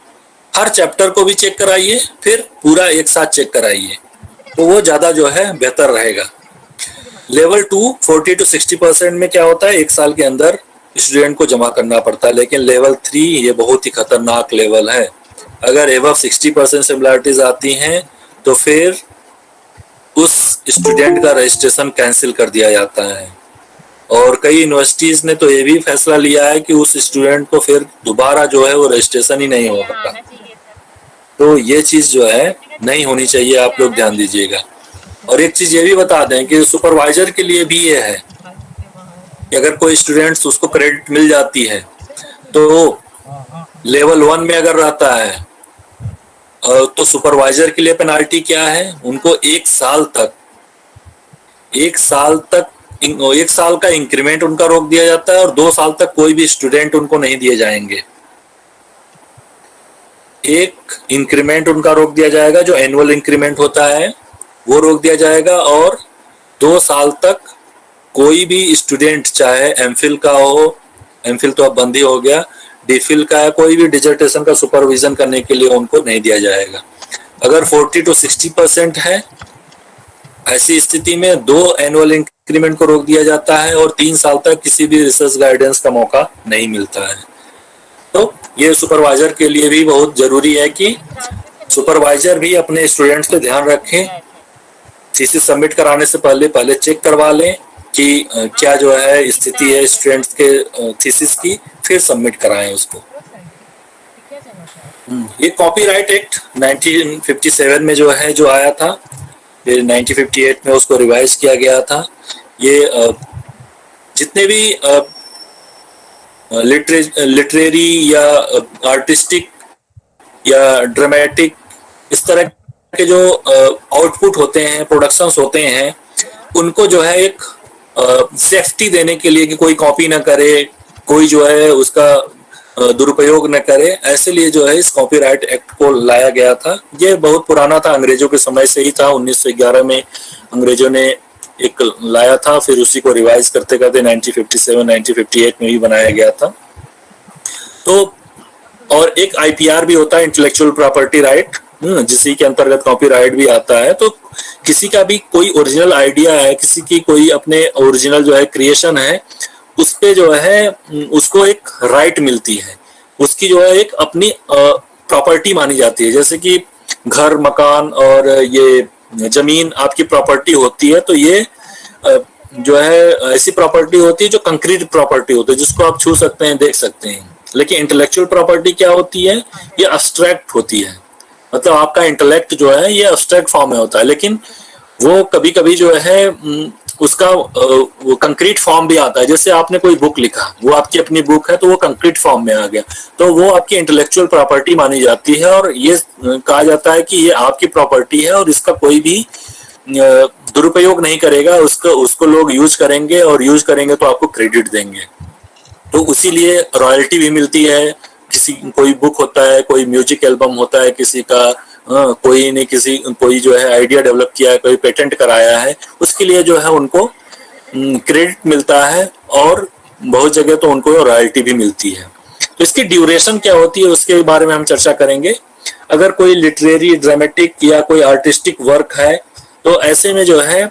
हर चैप्टर को भी चेक कराइए, फिर पूरा एक साथ चेक कराइए, तो वो ज्यादा जो है बेहतर रहेगा। लेवल 2 40 to 60% में क्या होता है, एक साल के अंदर स्टूडेंट को जमा करना पड़ता है, लेकिन लेवल 3 ये बहुत ही खतरनाक लेवल है। अगर एबव 60% सिमिलरिटीज आती हैं तो फिर उस स्टूडेंट का रजिस्ट्रेशन कैंसिल कर दिया जाता है। और कई यूनिवर्सिटीज ने तो ये भी फैसला लिया है कि उस स्टूडेंट को फिर दोबारा जो है वो रजिस्ट्रेशन ही नहीं होगा। तो ये चीज जो है नहीं होनी चाहिए, आप लोग ध्यान दीजिएगा। और एक चीज ये भी बता दें कि सुपरवाइजर के लिए भी ये है कि अगर कोई स्टूडेंट्स उसको क्रेडिट मिल जाती है तो लेवल 1 में अगर रहता है तो सुपरवाइजर के लिए पेनाल्टी क्या है, उनको एक साल का इंक्रीमेंट उनका रोक दिया जाता है और 2 साल तक कोई भी स्टूडेंट उनको नहीं दिए जाएंगे। एक इंक्रीमेंट उनका रोक दिया जाएगा, जो एनुअल इंक्रीमेंट होता है वो रोक दिया जाएगा, और 2 साल तक कोई भी स्टूडेंट, चाहे एमफिल का हो, एमफिल तो अब बंद ही हो गया, डीफिल का है, कोई भी डिसर्टेशन का सुपरविजन करने के लिए उनको नहीं दिया जाएगा। अगर 40 to 60% है, ऐसी स्थिति में 2 एनुअल इंक्रीमेंट को रोक दिया जाता है और 3 साल तक किसी भी रिसर्च गाइडेंस का मौका नहीं मिलता है। तो ये सुपरवाइजर के लिए भी बहुत जरूरी है कि सुपरवाइजर भी अपने स्टूडेंट्स पे ध्यान रखें, थीसिस सबमिट कराने से पहले चेक करवा लें कि क्या जो है स्थिति है स्टूडेंट्स के थीसिस की, फिर सबमिट कराएं उसको। ये कॉपीराइट एक्ट 1957 में जो है जो आया था, फिर 1958 में उसको रिवाइज किया गया था। ये जितने भी लिटरेरी या आर्टिस्टिक या ड्रामेटिक इस तरह के जो आउटपुट होते हैं, प्रोडक्शंस होते हैं, उनको जो है एक सेफ्टी देने के लिए कि कोई कॉपी ना करे, कोई जो है उसका दुरुपयोग न करे, ऐसे लिए जो है इस कॉपीराइट एक्ट को लाया गया था। ये बहुत पुराना था, अंग्रेजों के समय से ही था। 1911 में अंग्रेजों ने एक लाया था, फिर उसी को रिवाइज करते करते 1957 1958 में भी बनाया गया था। तो और एक आईपीआर भी होता है, इंटेलेक्चुअल प्रॉपर्टी राइट, जिसी के अंतर्गत कॉपीराइट भी आता है। तो किसी का भी कोई ओरिजिनल आइडिया है, किसी की कोई अपने ओरिजिनल जो है क्रिएशन है, उस पे जो है उसको एक राइट मिलती है, उसकी जो है एक अपनी प्रॉपर्टी मानी जाती है। जैसे कि घर, मकान और ये जमीन आपकी प्रॉपर्टी होती है, तो ये जो है ऐसी प्रॉपर्टी होती है जो कंक्रीट प्रॉपर्टी होती है, जिसको आप छू सकते हैं, देख सकते हैं। लेकिन इंटेलेक्चुअल प्रॉपर्टी क्या होती है, ये अब्स्ट्रैक्ट होती है, मतलब आपका इंटेलेक्ट जो है ये अब्स्ट्रैक्ट फॉर्म में होता है, लेकिन वो कभी कभी जो है उसका वो कंक्रीट फॉर्म भी आता है। जैसे आपने कोई बुक लिखा, वो आपकी अपनी बुक है, तो वो कंक्रीट फॉर्म में आ गया, तो वो आपकी इंटेलेक्चुअल प्रॉपर्टी मानी जाती है, और ये कहा जाता है कि ये आपकी प्रॉपर्टी है और इसका कोई भी दुरुपयोग नहीं करेगा, उसको लोग यूज करेंगे, और यूज करेंगे तो आपको क्रेडिट देंगे। तो उसीलिए रॉयल्टी भी मिलती है। कोई बुक होता है, कोई म्यूजिक एल्बम होता है किसी का, कोई जो है आइडिया डेवलप किया है, कोई पेटेंट कराया है, उसके लिए जो है उनको क्रेडिट मिलता है, और बहुत जगह तो उनको रॉयल्टी भी मिलती है। तो इसकी ड्यूरेशन क्या होती है उसके बारे में हम चर्चा करेंगे। अगर कोई लिटरेरी, ड्रामेटिक या कोई आर्टिस्टिक वर्क है, तो ऐसे में जो है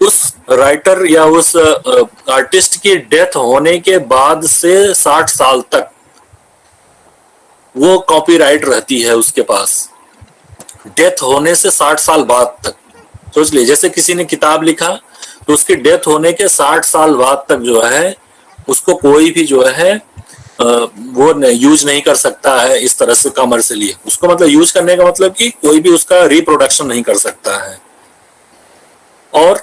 उस राइटर या उस आर्टिस्ट की डेथ होने के बाद से 60 साल तक वो कॉपीराइट रहती है उसके पास। डेथ होने से 60 साल बाद तक, सोच लीजिए, जैसे किसी ने किताब लिखा तो उसकी डेथ होने के 60 साल बाद तक जो है उसको कोई भी जो है वो यूज नहीं कर सकता है इस तरह से कमर्शियली। उसको मतलब यूज करने का मतलब कि कोई भी उसका रिप्रोडक्शन नहीं कर सकता है। और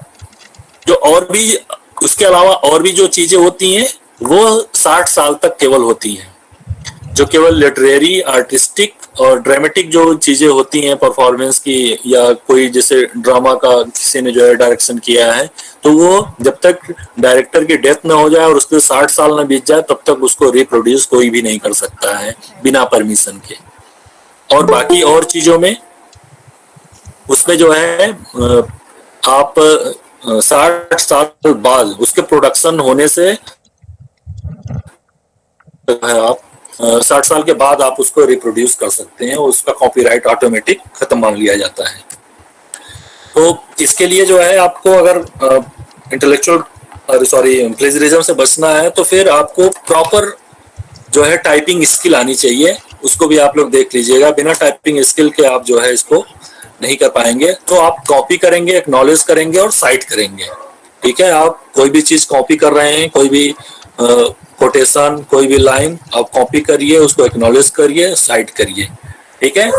जो और भी उसके अलावा और भी जो चीजें होती हैं वो 60 साल तक केवल होती हैं। जो केवल लिटरेरी, आर्टिस्टिक और ड्रामेटिक जो चीजें होती हैं परफॉर्मेंस की, या कोई जैसे ड्रामा का किसी ने जो है डायरेक्शन किया है, तो वो जब तक डायरेक्टर की डेथ न हो जाए और उसके 60 साल न बीत जाए तब तक उसको रिप्रोड्यूस कोई भी नहीं कर सकता है बिना परमिशन के। और बाकी और चीजों में उसमें जो है आप 60 साल बाद उसके प्रोडक्शन होने से है आप 60 साल के बाद आप उसको रिप्रोड्यूस कर सकते हैं, उसका कॉपीराइट ऑटोमेटिक खत्म मान लिया जाता है। तो इसके लिए जो है आपको अगर प्लेजरिज्म से बचना है तो फिर आपको प्रॉपर जो है टाइपिंग स्किल आनी चाहिए, उसको भी आप लोग देख लीजिएगा। बिना टाइपिंग स्किल के आप जो है इसको नहीं कर पाएंगे। तो आप कॉपी करेंगे, एक्नॉलेज करेंगे और साइट करेंगे। ठीक है, आप कोई भी चीज कॉपी कर रहे हैं, कोई भी कोटेशन, कोई भी लाइन आप कॉपी करिए, उसको एक्नॉलेज करिए, साइट करिए। ठीक है,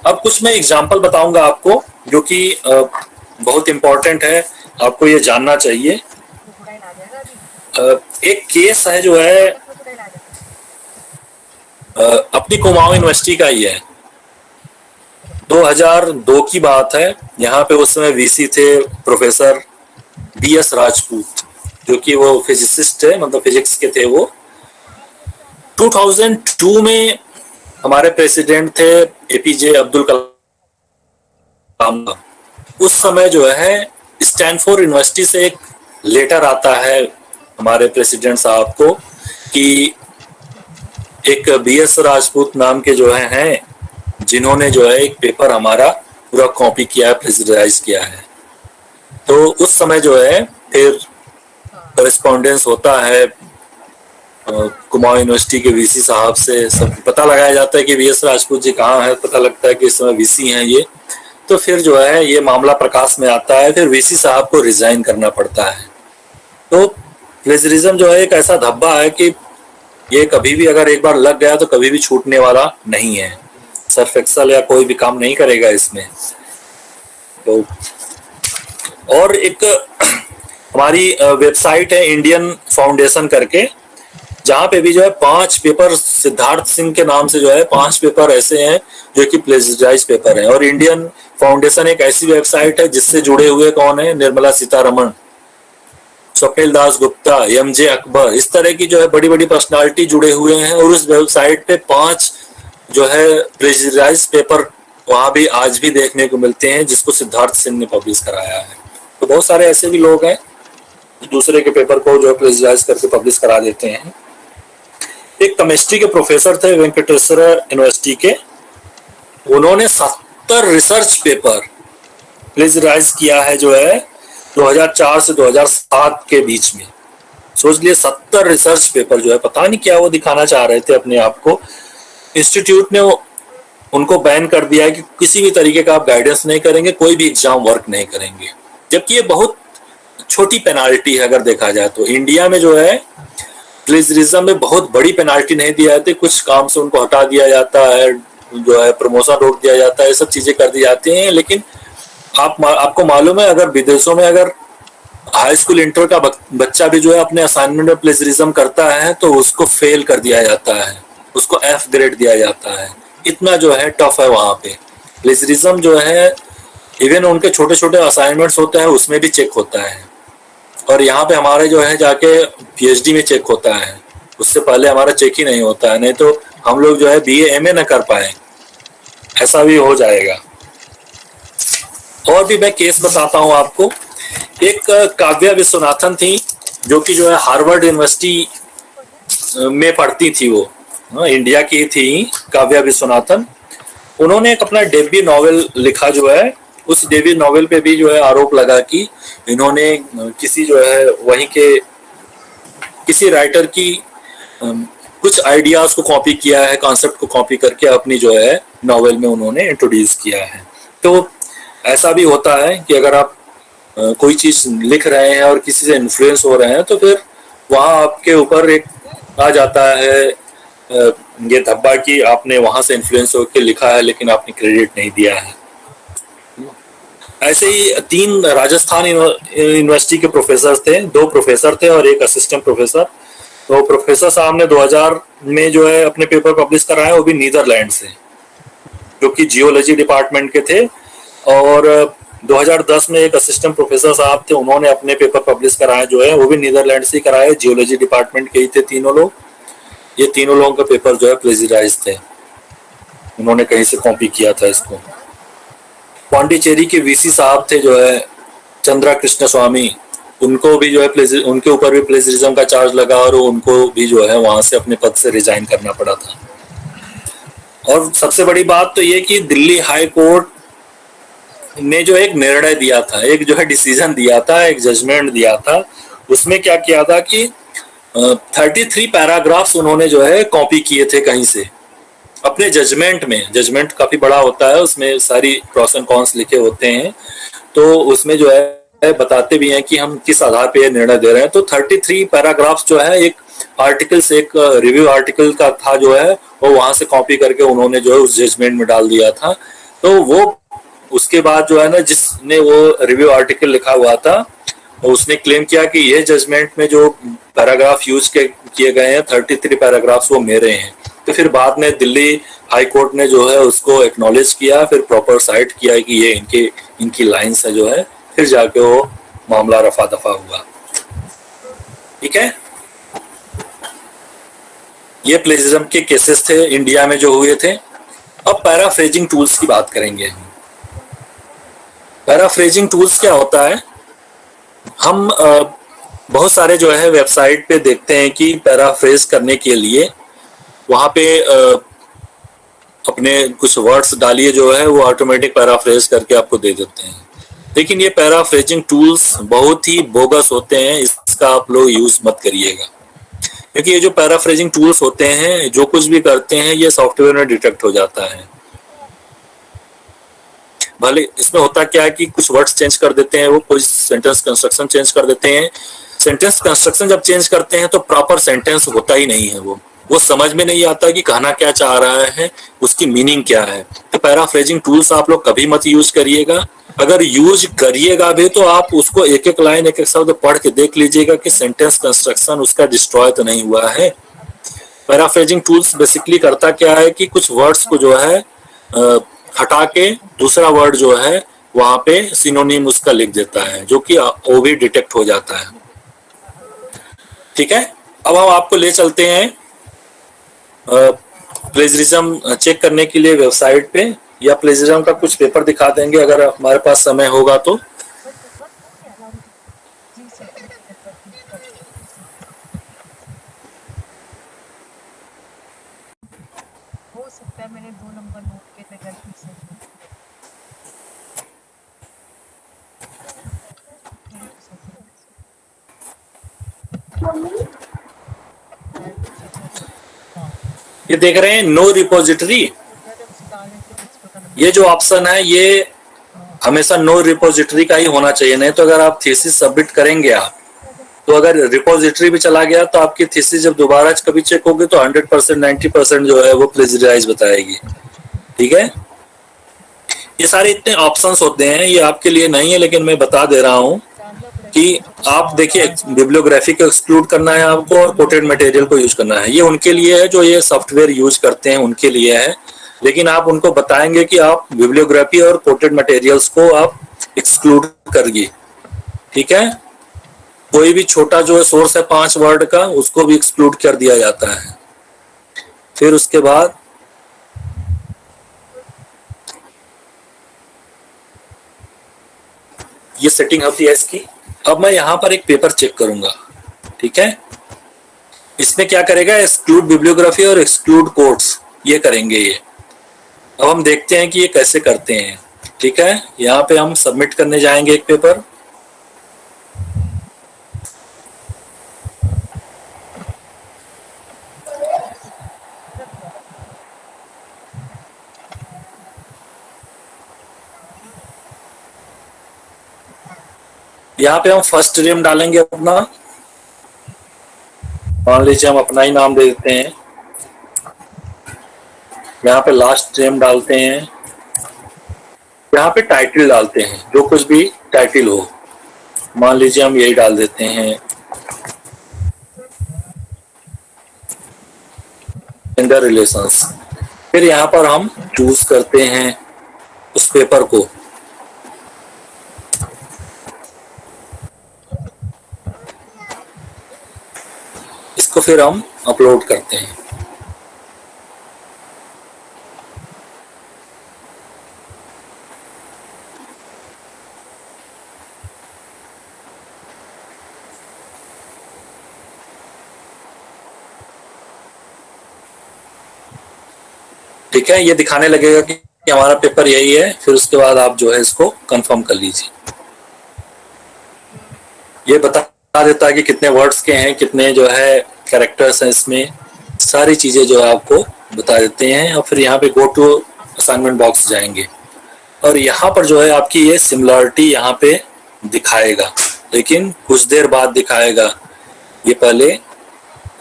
अब कुछ मैं एग्जांपल बताऊंगा आपको जो कि बहुत इंपॉर्टेंट है, आपको ये जानना चाहिए। एक केस है जो है अपनी कुमाऊं यूनिवर्सिटी का ही है, 2002 की बात है। यहाँ पे उस समय वीसी थे प्रोफेसर BS राजपूत, जो कि वो फिजिसिस्ट है, मतलब फिजिक्स के थे वो। 2002 में हमारे प्रेसिडेंट थे APJ अब्दुल कलाम। उस समय जो है स्टैनफोर्ड यूनिवर्सिटी से एक लेटर आता है हमारे प्रेसिडेंट साहब को कि एक BS राजपूत नाम के जो हैं जिन्होंने जो है एक पेपर हमारा पूरा कॉपी किया है, प्लेजराइज किया है। तो उस समय जो है फिर करेस्पॉन्डेंस होता है कुमाऊं यूनिवर्सिटी के VC साहब से, सब पता लगाया जाता है कि BS राजपूत जी कहाँ है, पता लगता है कि इस समय VC हैं ये। तो फिर जो है ये मामला प्रकाश में आता है, फिर VC साहब को रिजाइन करना पड़ता है। तो प्लेजरिज्म जो है एक ऐसा धब्बा है कि ये कभी भी अगर एक बार लग गया तो कभी भी छूटने वाला नहीं है। सर्फ एक्सेल या कोई भी काम नहीं करेगा इसमें। तो और एक हमारी वेबसाइट है इंडियन फाउंडेशन करके, जहाँ पे भी जो है 5 पेपर सिद्धार्थ सिंह के नाम से जो है 5 पेपर ऐसे हैं जो कि प्लेजराइज पेपर हैं। और इंडियन फाउंडेशन एक ऐसी वेबसाइट है जिससे जुड़े हुए कौन है, निर्मला सीतारमण, स्वप्निल दास गुप्ता, MJ अकबर, इस तरह की जो है बड़ी बड़ी पर्सनालिटी जुड़े हुए हैं। और उस वेबसाइट पे 5 जो है प्लेजराइज पेपर वहां भी आज भी देखने को मिलते हैं, जिसको सिद्धार्थ सिंह ने पब्लिश कराया है। तो बहुत सारे ऐसे भी लोग हैं दूसरे के पेपर को जो प्लेजराइज करके पब्लिश करा देते हैं। एक केमिस्ट्री के प्रोफेसर थे वेंकटेश्वर यूनिवर्सिटी के, उन्होंने 70 रिसर्च पेपर प्लेजराइज किया है जो है 2004 से 2007 के बीच में। सोच लिए 70 रिसर्च पेपर जो है, पता नहीं क्या वो दिखाना चाह रहे थे अपने आप को। इंस्टीट्यूट ने उनको बैन कर दिया है कि किसी भी तरीके का आप गाइडेंस नहीं करेंगे, कोई भी एग्जाम वर्क नहीं करेंगे। जबकि ये बहुत छोटी पेनाल्टी है अगर देखा जाए तो। इंडिया में जो है प्लेजरिज्म में बहुत बड़ी पेनाल्टी नहीं दी जाती, कुछ काम से उनको हटा दिया जाता है, जो है प्रमोशन रोक दिया जाता है, ये सब चीजें कर दी जाती हैं। लेकिन आपको मालूम है अगर विदेशों में अगर हाई स्कूल इंटर का बच्चा भी जो है अपने असाइनमेंट में प्लेजरिज्म करता है तो उसको फेल कर दिया जाता है, उसको F ग्रेड दिया जाता है। इतना जो है टफ है वहां पे प्लेजरिज्म जो है। इवन उनके छोटे छोटे असाइनमेंट्स होते हैं उसमें भी चेक होता है। और यहाँ पे हमारे जो है जाके PhD में चेक होता है, उससे पहले हमारा चेक ही नहीं होता है, नहीं तो हम लोग जो है BA MA न कर पाए, ऐसा भी हो जाएगा। और भी मैं केस बताता हूँ आपको। एक काव्या विश्वनाथन थी जो कि जो है हार्वर्ड यूनिवर्सिटी में पढ़ती थी, वो इंडिया की थी काव्या विश्वनाथन। उन्होंने एक अपना डेब्यू नॉवेल लिखा जो है, उस डेब्यू नॉवेल पे भी जो है आरोप लगा कि इन्होंने किसी जो है वहीं के किसी राइटर की कुछ आइडियाज को कॉपी किया है, कॉन्सेप्ट को कॉपी करके अपनी जो है नॉवेल में उन्होंने इंट्रोड्यूस किया है। तो ऐसा भी होता है कि अगर आप कोई चीज लिख रहे हैं और किसी से इन्फ्लुएंस हो रहे हैं तो फिर वहां आपके ऊपर एक आ जाता है ये धब्बा कि आपने वहां से इन्फ्लुएंस होकर लिखा है लेकिन आपने क्रेडिट नहीं दिया है। ऐसे ही 3 राजस्थान यूनिवर्सिटी के प्रोफेसर थे, 2 प्रोफेसर थे और एक असिस्टेंट प्रोफेसर। तो प्रोफेसर साहब ने 2000 में जो है अपने पेपर पब्लिश कराए, वो भी नीदरलैंड से, जो कि जियोलॉजी डिपार्टमेंट के थे। और 2010 में एक असिस्टेंट प्रोफेसर साहब थे, उन्होंने अपने पेपर पब्लिश कराए जो है वो भी नीदरलैंड से कराए, जियोलॉजी डिपार्टमेंट के ही थे तीनों लोग। ये तीनों लोगों का पेपर जो है प्लेजराइज थे, उन्होंने कहीं से कॉपी किया था इसको। पौंडीचेरी के वीसी साहब थे जो है चंद्रा कृष्ण स्वामी, उनको भी जो है उनके ऊपर भी प्लेजरिज्म का चार्ज लगा और उनको भी जो है वहां से अपने पद से रिजाइन करना पड़ा था। और सबसे बड़ी बात तो ये कि दिल्ली हाई कोर्ट ने जो एक निर्णय दिया था, एक जो है डिसीजन दिया था, एक जजमेंट दिया था, उसमें क्या किया था कि 33 पैराग्राफ्स उन्होंने जो है कॉपी किए थे कहीं से अपने जजमेंट में। जजमेंट काफी बड़ा होता है, उसमें सारी प्रॉस एंड कॉन्स लिखे होते हैं, तो उसमें जो है बताते भी हैं कि हम किस आधार पे निर्णय दे रहे हैं। तो 33 पैराग्राफ्स जो है एक आर्टिकल से, एक रिव्यू आर्टिकल का था जो है, वो वहां से कॉपी करके उन्होंने जो है उस जजमेंट में डाल दिया था। तो वो उसके बाद जो है ना, जिसने वो रिव्यू आर्टिकल लिखा हुआ था उसने क्लेम किया कि ये जजमेंट में जो पैराग्राफ यूज किए गए हैं 33 पैराग्राफ्स वो मेरे हैं। तो फिर बाद में दिल्ली हाई कोर्ट ने जो है उसको एक्नॉलेज किया, फिर प्रॉपर साइट किया कि ये इनकी लाइंस है जो है, फिर जाके वो मामला रफा दफा हुआ। ठीक है, ये प्लेजरिज्म के केसेस थे इंडिया में जो हुए थे। अब पैराफ्रेजिंग टूल्स की बात करेंगे। पैराफ्रेजिंग टूल्स क्या होता है? हम बहुत सारे जो है वेबसाइट पे देखते हैं कि पैराफ्रेज करने के लिए वहां पे अपने कुछ वर्ड्स डालिए जो है वो ऑटोमेटिक पैराफ्रेज करके आपको दे देते हैं। लेकिन ये पैराफ्रेजिंग टूल्स बहुत ही बोगस होते हैं, इसका आप लोग यूज मत करिएगा, क्योंकि ये जो पैराफ्रेजिंग टूल्स होते हैं जो कुछ भी करते हैं ये सॉफ्टवेयर में डिटेक्ट हो जाता है। भले इसमें होता क्या है कि कुछ वर्ड्स चेंज कर देते हैं, वो कोई सेंटेंस कंस्ट्रक्शन चेंज कर देते हैं। सेंटेंस कंस्ट्रक्शन जब चेंज करते हैं तो प्रॉपर सेंटेंस होता ही नहीं है, वो समझ में नहीं आता कि कहना क्या चाह रहा है, उसकी मीनिंग क्या है। तो पैराफ्रेजिंग टूल्स आप लोग कभी मत यूज करिएगा। अगर यूज करिएगा भी तो आप उसको एक एक लाइन एक एक शब्द पढ़ के देख लीजिएगा कि सेंटेंस कंस्ट्रक्शन उसका डिस्ट्रॉय तो नहीं हुआ है। पैराफ्रेजिंग टूल्स बेसिकली करता क्या है कि कुछ वर्ड्स को जो है हटा के दूसरा वर्ड जो है वहां पे सिनोनिम उसका लिख देता है, जो कि वो भी डिटेक्ट हो जाता है। ठीक है, अब हम आपको ले चलते हैं प्लेजरिज्म चेक करने के लिए वेबसाइट पे, या प्लेजरिज्म का कुछ पेपर दिखा देंगे अगर हमारे पास समय होगा तो। हो सकता है मैंने 2 नंबर नोट किए थे गलती से। ये देख रहे हैं नो रिपोजिटरी, ये जो ऑप्शन है ये हमेशा नो रिपोजिटरी का ही होना चाहिए। नहीं तो अगर आप थीसिस सबमिट करेंगे आप, तो अगर रिपोजिटरी भी चला गया तो आपकी थीसिस जब दोबारा कभी चेक होगी तो 100% 90% जो है वो प्लेजराइज बताएगी। ठीक है, ये सारे इतने ऑप्शंस होते हैं, ये आपके लिए नहीं है लेकिन मैं बता दे रहा हूँ कि आप देखिए बिब्लियोग्राफी को एक्सक्लूड करना है आपको और कोटेड मटेरियल को यूज करना है। ये उनके लिए है जो ये सॉफ्टवेयर यूज करते हैं, उनके लिए है। लेकिन आप उनको बताएंगे कि आप बिब्लियोग्राफी और कोटेड मटेरियल्स को आप एक्सक्लूड करिए। ठीक है, कोई भी छोटा जो है सोर्स है 5 वर्ड का, उसको भी एक्सक्लूड कर दिया जाता है। फिर उसके बाद ये सेटिंग होती है इसकी। अब मैं यहाँ पर एक पेपर चेक करूंगा। ठीक है, इसमें क्या करेगा, एक्सक्लूड बिब्लियोग्राफी और एक्सक्लूड कोट्स, ये करेंगे ये। अब हम देखते हैं कि ये कैसे करते हैं। ठीक है, यहाँ पे हम सबमिट करने जाएंगे एक पेपर। यहाँ पे हम फर्स्ट नेम डालेंगे अपना, मान लीजिए हम अपना ही नाम दे देते हैं। यहाँ पे लास्ट नेम डालते हैं, यहाँ पे टाइटल डालते हैं, जो कुछ भी टाइटल हो, मान लीजिए हम यही डाल देते हैं, जेंडर रिलेशंस। फिर यहाँ पर हम चूज करते हैं उस पेपर को। इसको फिर हम अपलोड करते हैं। ठीक है, ये दिखाने लगेगा कि हमारा पेपर यही है, फिर उसके बाद आप जो है इसको कंफर्म कर लीजिए। ये बता देता है कि कितने वर्ड्स के हैं, कितने जो है कैरेक्टर्स हैं, इसमें सारी चीजें जो है आपको बता देते हैं। और फिर यहाँ पे गो टू असाइनमेंट बॉक्स जाएंगे और यहाँ पर जो है आपकी ये सिमिलरिटी यहाँ पे दिखाएगा, लेकिन कुछ देर बाद दिखाएगा। ये पहले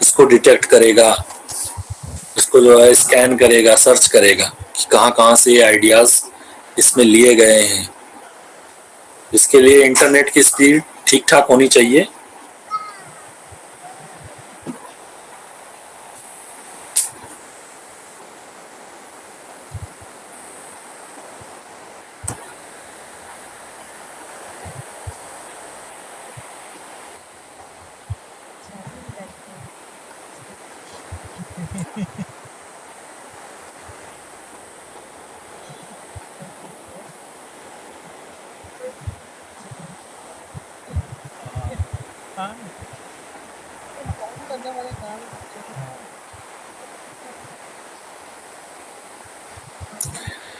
इसको डिटेक्ट करेगा, इसको जो है स्कैन करेगा, सर्च करेगा कि कहाँ कहाँ से ये आइडियाज इसमें लिए गए हैं। इसके लिए इंटरनेट की स्पीड ठीक ठाक होनी चाहिए।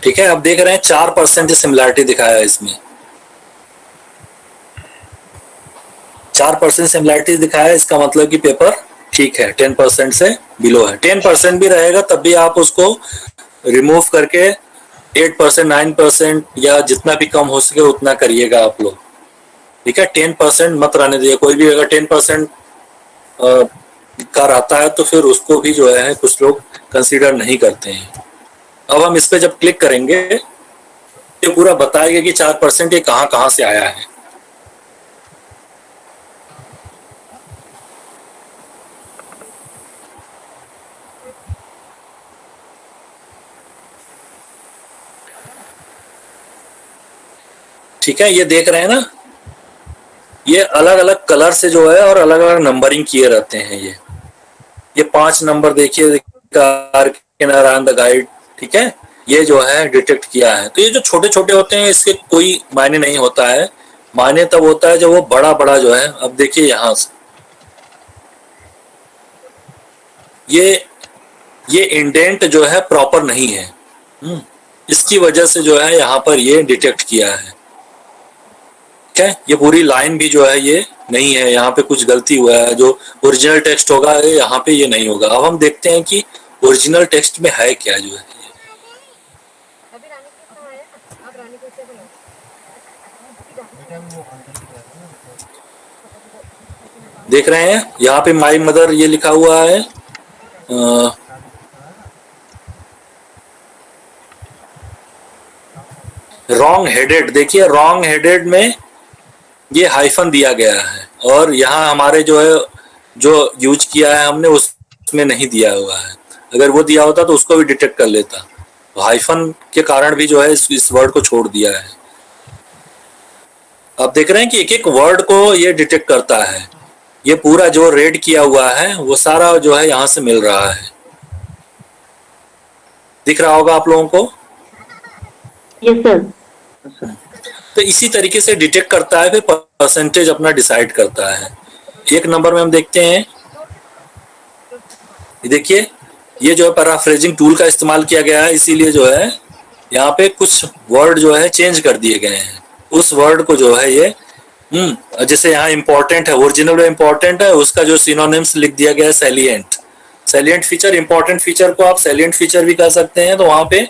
ठीक है, अब देख रहे हैं 4% सिमिलरिटी दिखाया है इसमें। 4% सिमिलरिटी दिखाया है, इसका मतलब कि पेपर ठीक है, 10% से बिलो है। 10% भी रहेगा तब भी आप उसको रिमूव करके 8%, 9% या जितना भी कम हो सके उतना करिएगा आप लोग। ठीक है, 10% मत रहने दीजिए। कोई भी अगर 10% का रहता है तो फिर उसको भी जो है कुछ लोग कंसीडर नहीं करते हैं। अब हम इस पे जब क्लिक करेंगे ये पूरा बताएगा कि 4% ये कहाँ कहाँ से आया है। ठीक है, ये देख रहे हैं ना, ये अलग अलग कलर से जो है और अलग अलग नंबरिंग किए रहते हैं। ये 5 नंबर देखिए, नारायण द गाइड। ठीक है, ये जो है डिटेक्ट किया है। तो ये जो छोटे छोटे होते हैं इसके कोई मायने नहीं होता है, मायने तब होता है जब वो बड़ा बड़ा जो है। अब देखिए यहाँ से ये इंडेंट जो है प्रॉपर नहीं है, इसकी वजह से जो है यहाँ पर ये डिटेक्ट किया है। ठीक है, ये पूरी लाइन भी जो है ये नहीं है, यहाँ पे कुछ गलती हुआ है। जो ओरिजिनल टेक्स्ट होगा यहाँ पे ये नहीं होगा। अब हम देखते हैं कि ओरिजिनल टेक्स्ट में है क्या जो है। देख रहे हैं यहाँ पे माई मदर ये लिखा हुआ है, रॉन्ग हेडेड। देखिए रॉन्ग हेडेड में ये हाइफन दिया गया है और यहाँ हमारे जो है जो यूज किया है हमने उसमें नहीं दिया हुआ है। अगर वो दिया होता तो उसको भी डिटेक्ट कर लेता। तो हाइफन के कारण भी जो है इस वर्ड को छोड़ दिया है। आप देख रहे हैं कि एक एक वर्ड को ये डिटेक्ट करता है। ये पूरा जो रेड किया हुआ है वो सारा जो है यहाँ से मिल रहा है। दिख रहा होगा आप लोगों को? Yes sir. तो इसी तरीके से डिटेक्ट करता है, फिर परसेंटेज अपना डिसाइड करता है। एक नंबर में हम देखते हैं, देखिए ये जो है पैराफ्रेजिंग टूल का इस्तेमाल किया गया है, इसीलिए जो है यहाँ पे कुछ वर्ड जो है चेंज कर दिए गए हैं। उस वर्ड को जो है ये जैसे यहाँ इंपॉर्टेंट है, ओरिजिनल में इंपॉर्टेंट है, उसका जो सिनोनिम्स लिख दिया गया है salient. Salient feature, important feature को आप सैलिएंट फीचर भी कह सकते हैं। तो वहां पे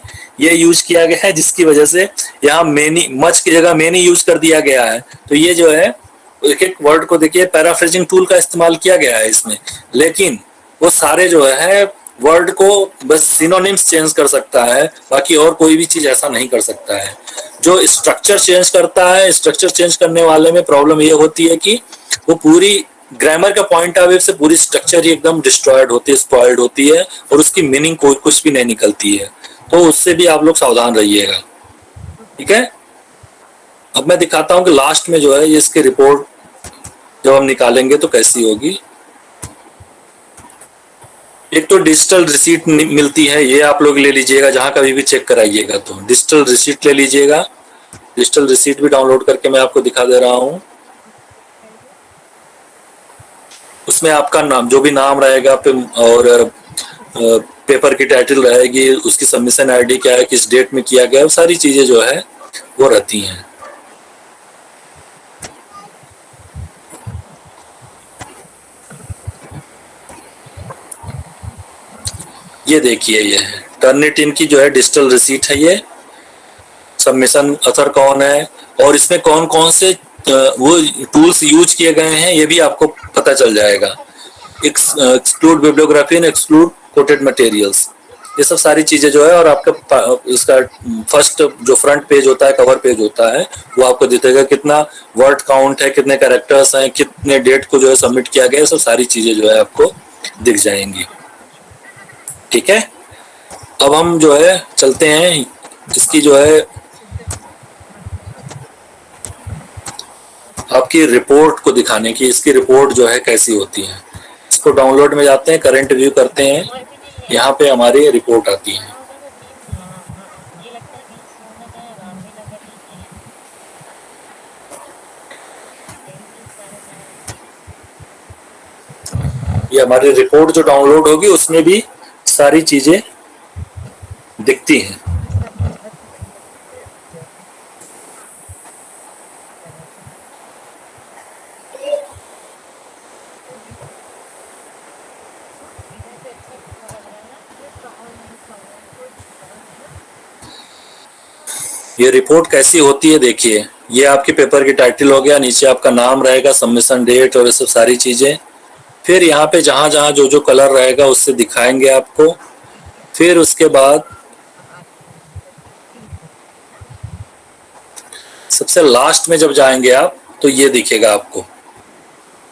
ये यूज किया गया है, जिसकी वजह से यहाँ मेनी, मच की जगह मेनी यूज कर दिया गया है। तो ये जो है एक एक वर्ड को देखिए पैराफ्रेजिंग टूल का इस्तेमाल किया गया है इसमें, लेकिन वो सारे जो है वर्ड को बस सिनोनिम्स चेंज कर सकता है, बाकी और कोई भी चीज ऐसा नहीं कर सकता है। जो स्ट्रक्चर चेंज करता है, स्ट्रक्चर चेंज करने वाले में प्रॉब्लम ये होती है कि वो पूरी ग्रामर का पॉइंट ऑफ व्यू से पूरी स्ट्रक्चर ही एकदम डिस्ट्रॉयड होती है, स्पॉइल्ड होती है और उसकी मीनिंग कोई कुछ भी नहीं निकलती है। तो उससे भी आप लोग सावधान रहिएगा। ठीक है, अब मैं दिखाता हूँ कि लास्ट में जो है ये इसकी रिपोर्ट जब हम निकालेंगे तो कैसी होगी। एक तो डिजिटल रिसीट मिलती है, ये आप लोग ले लीजिएगा, जहां कभी भी चेक कराइएगा तो डिजिटल रिसीट ले लीजिएगा। डिजिटल रिसीट भी डाउनलोड करके मैं आपको दिखा दे रहा हूँ। उसमें आपका नाम, जो भी नाम रहेगा और पेपर की टाइटल रहेगी, उसकी सबमिशन आईडी क्या है, किस डेट में किया गया, वो सारी चीजें जो है वो रहती हैं। ये देखिए, ये है टर्निटिन की जो है डिजिटल रिसीट है। ये सबमिशन ऑथर कौन है और इसमें कौन कौन से वो टूल्स यूज किए गए हैं ये भी आपको पता चल जाएगा। Exclude bibliography and exclude coated materials, ये सब सारी चीजें जो है। और आपका इसका फर्स्ट जो फ्रंट पेज होता है, कवर पेज होता है, वो आपको दिखेगा कितना वर्ड काउंट है, कितने कैरेक्टर्स हैं, कितने डेट को जो है सबमिट किया गया, सब सारी चीजें जो है आपको दिख जाएंगी। ठीक है, अब हम जो है चलते हैं इसकी जो है आपकी रिपोर्ट को दिखाने की। इसकी रिपोर्ट जो है कैसी होती है, इसको डाउनलोड में जाते हैं, करंट व्यू करते हैं, यहाँ पे हमारी रिपोर्ट आती है। ये हमारी रिपोर्ट जो डाउनलोड होगी उसमें भी सारी चीजें दिखती हैं। ये रिपोर्ट कैसी होती है देखिए, ये आपके पेपर की टाइटल हो गया, नीचे आपका नाम रहेगा, सबमिशन डेट और ये सब सारी चीजें। फिर यहाँ पे जहां जहां जो जो कलर रहेगा उससे दिखाएंगे आपको। फिर उसके बाद सबसे लास्ट में जब जाएंगे आप तो ये दिखेगा आपको।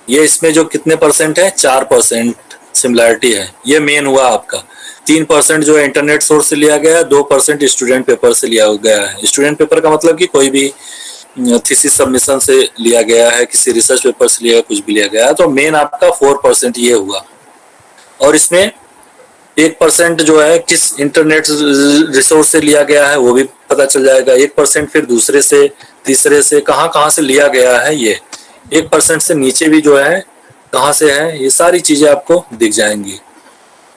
ये इसमें जो कितने परसेंट है, 4% सिमिलैरिटी है। ये मेन हुआ आपका। 3% जो है इंटरनेट सोर्स से लिया गया है, 2% स्टूडेंट पेपर से लिया गया है। स्टूडेंट पेपर का मतलब कि कोई भी थीसिस सबमिशन से लिया गया है, किसी रिसर्च पेपर से लिया, कुछ भी लिया गया है। तो मेन आपका 4% ये हुआ। और इसमें 1% जो है किस इंटरनेट रिसोर्स से लिया गया है वो भी पता चल जाएगा। 1% फिर दूसरे से, तीसरे से, कहाँ कहाँ से लिया गया है। ये 1% से नीचे भी जो है कहाँ से है, ये सारी चीजें आपको दिख जाएंगी।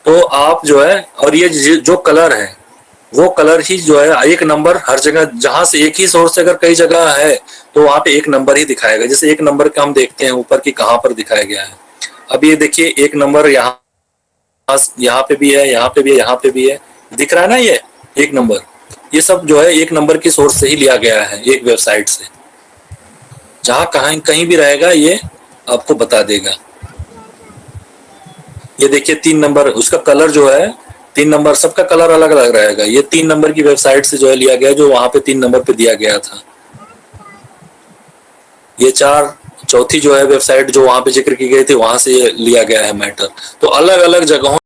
तो आप जो है, और ये जो कलर है वो कलर ही जो है एक नंबर हर जगह, जहां से एक ही सोर्स से अगर कई जगह है तो वहां पे एक नंबर ही दिखाएगा। जैसे एक नंबर का हम देखते हैं ऊपर की कहाँ पर दिखाया गया है। अब ये देखिए एक नंबर यहाँ पे भी है, यहाँ पे भी है, यहाँ पे भी है, दिख रहा है ना ये एक नंबर। ये सब जो है एक नंबर की सोर्स से ही लिया गया है, एक वेबसाइट से। जहां कहीं भी रहेगा ये आपको बता देगा। ये देखिए 3 नंबर, उसका कलर जो है 3 नंबर, सबका कलर अलग अलग रहेगा। ये 3 नंबर की वेबसाइट से जो है लिया गया, जो वहां पे 3 नंबर पे दिया गया था। ये चौथी जो है वेबसाइट जो वहां पे जिक्र की गई थी, वहां से लिया गया है मैटर। तो अलग अलग जगहों